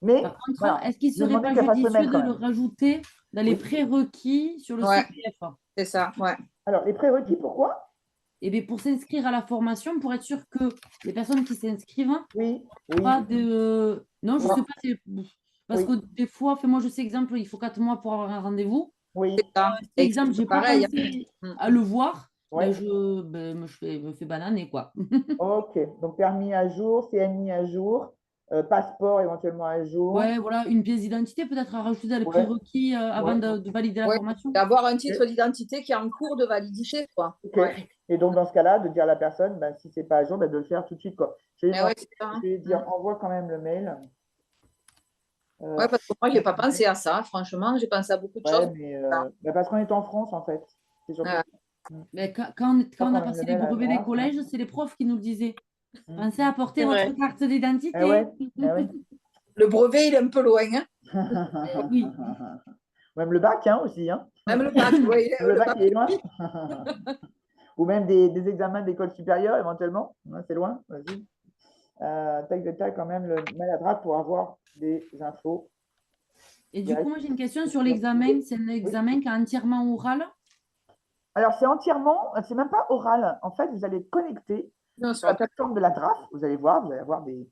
Mais Par contre, voilà, est-ce qu'il je vais serait demander pas qu'elle fasse le judicieux mail de quand le même. rajouter dans les Oui. prérequis sur le Ouais. CPF? C'est ça, ouais. Alors, les prérequis, pourquoi? Eh bien, pour s'inscrire à la formation, pour être sûr que les personnes qui s'inscrivent, Oui, oui. pas de. Non, je ne Non. sais pas. Parce Oui. que des fois, moi, je sais, exemple, il faut 4 mois pour avoir un rendez-vous. Oui, C'est ça. Si, exemple, je n'ai pas pareil. pensé Hein. à le voir, ouais. ben, je me fais bananer, quoi. Ok, donc permis à jour, CNI à jour, passeport éventuellement à jour. Ouais, voilà, une pièce d'identité peut-être à rajouter dans les Ouais. prérequis avant Ouais. de valider la Ouais. formation. D'avoir un titre d'identité qui est en cours de validité, quoi. Ok. Ouais. Et donc, dans ce cas-là, de dire à la personne, ben, si ce n'est pas à jour, ben, de le faire tout de suite, quoi. Je vais, Mais ouais, c'est ça, hein. je vais dire, envoie quand même le mail. Ouais, parce que moi, je n'ai pas pensé à ça, franchement. J'ai pensé à beaucoup de Ouais, choses. mais ben, parce qu'on est en France, en fait. C'est surtout. Ouais. Mais quand on a même passé le les mail à la brevets des DRAF, collèges, c'est les profs qui nous le disaient. Pensez à apporter C'est votre vrai. carte d'identité. Eh ouais, eh oui. Le brevet, il est un peu loin. Hein. Oui. Même le bac, hein, aussi. Hein. Même le bac, oui. Même le bac, il est loin. Ou même des examens d'école supérieure, éventuellement. Ouais, c'est loin, vas-y. Tac, quand même, le mail à DRAF pour avoir des infos. Et du coup, moi, j'ai une question sur l'examen. C'est un examen qui est entièrement oral? Alors, c'est même pas oral. En fait, vous allez être connecté sur la plateforme de la DRAF. Vous allez avoir des.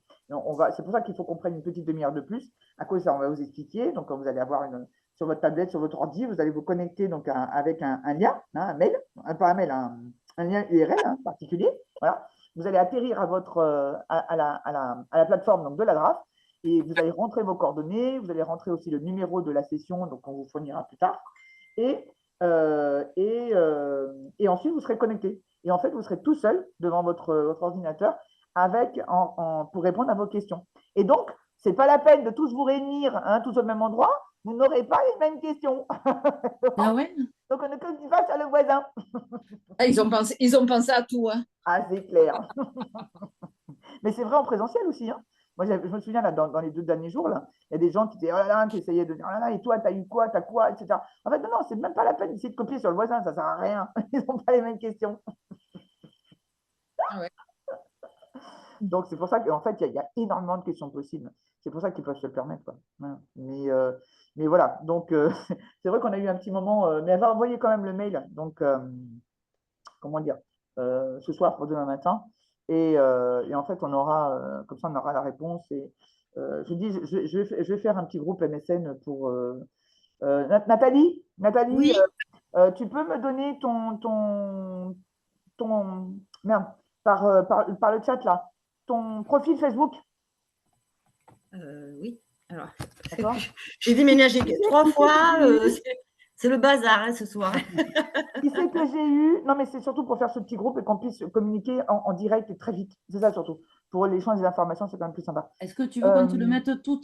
C'est pour ça qu'il faut qu'on prenne une petite demi-heure de plus. À cause de ça, on va vous expliquer. Donc, vous allez avoir sur votre tablette, sur votre ordi, vous allez vous connecter donc, avec un lien, hein, un mail, pas un mail, un lien URL hein, particulier. Voilà. Vous allez atterrir à la plateforme donc, de la DRAF et vous allez rentrer vos coordonnées. Vous allez rentrer aussi le numéro de la session, donc on vous fournira plus tard. Et ensuite, vous serez connecté. Et en fait, vous serez tout seul devant votre ordinateur pour répondre à vos questions. Et donc, ce n'est pas la peine de tous vous réunir hein, tous au même endroit. Vous n'aurez pas les mêmes questions. Ah ouais? Donc, on ne compte pas sur le voisin. Ah, ils ont pensé à tout. Hein. Ah, c'est clair. Mais c'est vrai en présentiel aussi. Hein. Moi, je me souviens, là, dans les 2 derniers jours, là, il y a des gens qui étaient, oh là là, qui essayaient de dire, oh là là, et toi, t'as eu quoi, t'as quoi, etc. En fait, non, c'est même pas la peine d'essayer de copier sur le voisin, ça sert à rien. Ils n'ont pas les mêmes questions. Ah ouais. Donc, c'est pour ça qu'en fait, il y a énormément de questions possibles. C'est pour ça qu'ils peuvent se le permettre. Quoi. Mais voilà, donc, c'est vrai qu'on a eu un petit moment, mais elle va envoyer quand même le mail. Donc, comment dire, ce soir pour demain matin. Et en fait, comme ça, on aura la réponse. Et je vais faire un petit groupe MSN pour. Nathalie, Oui. tu peux me donner merde, par le chat là, ton profil Facebook. Oui. Alors, D'accord. j'ai déménagé 3 fois. C'est le bazar hein, ce soir. Qui c'est que j'ai eu? Non, mais c'est surtout pour faire ce petit groupe et qu'on puisse communiquer en direct et très vite. C'est ça surtout. Pour l'échange des informations, c'est quand même plus sympa. Est-ce que tu veux qu'on te le mette tout,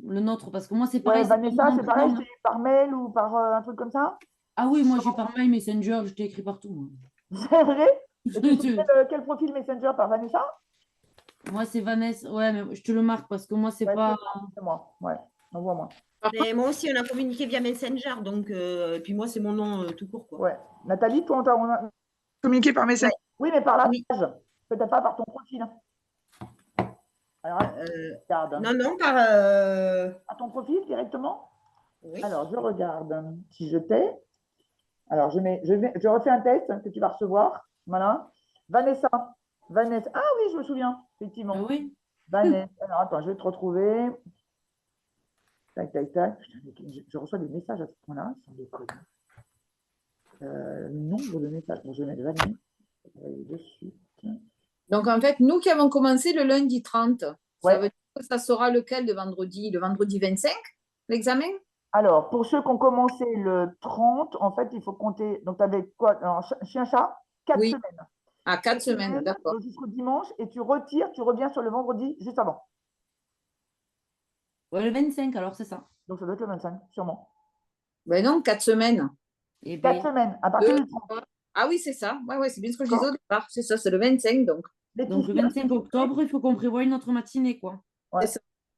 le nôtre? Parce que moi, c'est pareil. Ouais, Vanessa, c'est pareil, je t'ai eu par mail ou par un truc comme ça? Ah oui, moi, j'ai par mail, Messenger, je t'ai écrit partout. C'est vrai? Quel profil Messenger par Vanessa? Moi, c'est Vanessa. Ouais, mais je te le marque parce que moi, c'est Ouais, pas. c'est moi, ouais. Envoie-moi. Et moi aussi, on a communiqué via Messenger. Donc, et puis moi, c'est mon nom tout court. Quoi. Ouais. Nathalie, toi, on a communiqué par Messenger? Oui, mais par la page. Peut-être pas par ton profil. Alors, regarde. Non, par. À ton profil directement? Oui. Alors, je regarde. Si je t'ai. Alors, je refais un test que tu vas recevoir. Voilà. Vanessa. Ah oui, je me souviens, effectivement. Ah oui. Vanessa. Alors, attends, je vais te retrouver. Tac, tac, tac. Putain, je reçois des messages à ce point-là. Sans déconner. Le nombre de messages. Bon, je vais mettre Vanessa. Je vais aller dessus. Donc, en fait, nous qui avons commencé le lundi 30, ça Ouais. veut dire que ça sera lequel de vendredi? Le vendredi 25, l'examen? Alors, pour ceux qui ont commencé le 30, en fait, il faut compter. Donc, tu avais quoi? Alors, chien-chat, 4 Oui. semaines. À 4 semaines, d'accord. Donc, jusqu'au dimanche, et tu retires, tu reviens sur le vendredi juste avant. Ouais, le 25, alors c'est ça. Donc, ça doit être le 25, sûrement. Ben non, 4 semaines. Et 4 semaines, à partir du 30. Ah oui, c'est ça. Ouais, c'est bien ce que je disais au départ. C'est ça, c'est le 25, donc. Donc le 25 octobre, il faut qu'on prévoie une autre matinée, quoi. Ouais.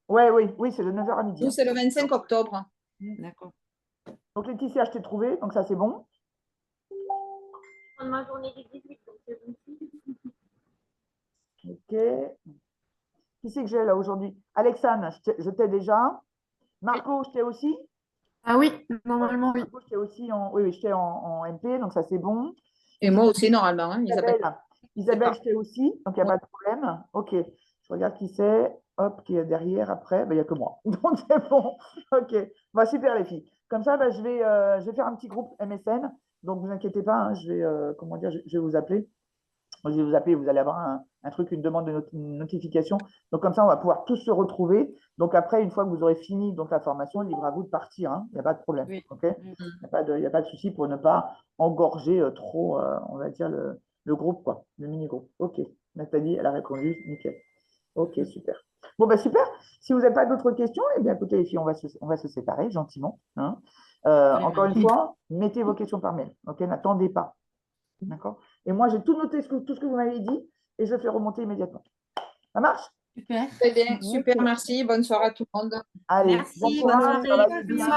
Oui, c'est de 9h à midi. Nous, c'est le 25 octobre. D'accord. Donc, Laetitia, je t'ai trouvé, donc ça, c'est bon. Ma journée du 18, donc c'est bon. Ok. Qui c'est que j'ai là aujourd'hui? Alexandre, je t'ai déjà. Marco, je t'ai aussi. Ah oui, normalement, oui. Marco, je t'ai aussi oui, je t'ai en MP, donc ça, c'est bon. Et moi aussi, normalement, hein, Isabelle, je t'ai aussi, donc il n'y a pas de problème. Ok, je regarde qui c'est. Hop, qui est derrière après. Ben, il n'y a que moi. Donc c'est bon. Ok, bah, super les filles. Comme ça, je vais faire un petit groupe MSN. Donc vous inquiétez pas, hein, je vais, comment dire, je vais vous appeler. Je vais vous appeler, vous allez avoir un truc, une demande de une notification. Donc comme ça, on va pouvoir tous se retrouver. Donc après, une fois que vous aurez fini donc, la formation, libre à vous de partir. Hein. Il n'y a pas de problème. Oui. Ok, il n'y a pas de souci pour ne pas engorger trop, on va dire, le groupe, quoi, le mini-groupe. Ok, Nathalie, elle a répondu, nickel. Ok, super. Bon, ben super. Si vous n'avez pas d'autres questions, eh bien, écoutez, les filles, on va se séparer gentiment. Hein. Encore une fois, mettez vos questions par mail. Ok, n'attendez pas. D'accord? Et moi, j'ai tout noté, tout ce que vous m'avez dit, et je fais remonter immédiatement. Ça marche? Super. Très bien, super, merci. Bonne soirée à tout le monde. Allez, Merci, bon bonne courage, soirée. travaillez bien. Au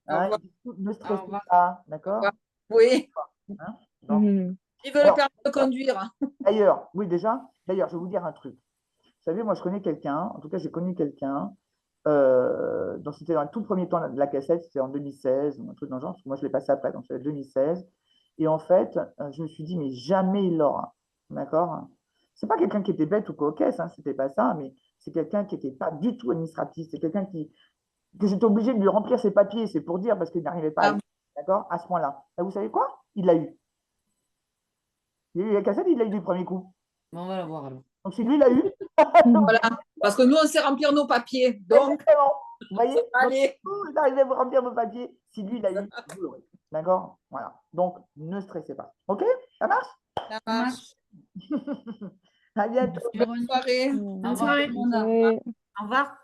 Hein, revoir. ne Au stressez revoir. pas, d'accord? Oui, Hein? Donc, il veut le alors, permis de conduire. d'ailleurs, oui, déjà, d'ailleurs, je vais vous dire un truc. Vous savez, moi, je connais quelqu'un, en tout cas, j'ai connu quelqu'un, c'était dans le tout premier temps de la cassette, c'était en 2016, ou un truc dans le genre, parce que moi, je l'ai passé après, donc c'était 2016. Et en fait, je me suis dit, mais jamais il l'aura. D'accord? C'est pas quelqu'un qui était bête ou cocasse, hein, c'était pas ça, mais c'est quelqu'un qui n'était pas du tout administratif. C'est quelqu'un que j'étais obligé de lui remplir ses papiers, c'est pour dire, parce qu'il n'arrivait pas à Ah, le d'accord, à ce point-là. Là, vous savez quoi? Il l'a eu. Il a eu la cassette, il l'a eu du premier coup. Bon, on va la voir alors. Donc, si lui l'a eu, voilà, parce que nous, on sait remplir nos papiers. Donc, exactement. Vous voyez? allez. Donc, vous arrivez à vous remplir vos papiers. Si lui l'a eu, vous l'aurez. D'accord? Voilà. Donc, ne stressez pas. OK? Ça marche? Ça Ça marche. marche. À bientôt. Bonne soirée. Au Bonne revoir soirée. tout le monde. Ouais. Au revoir.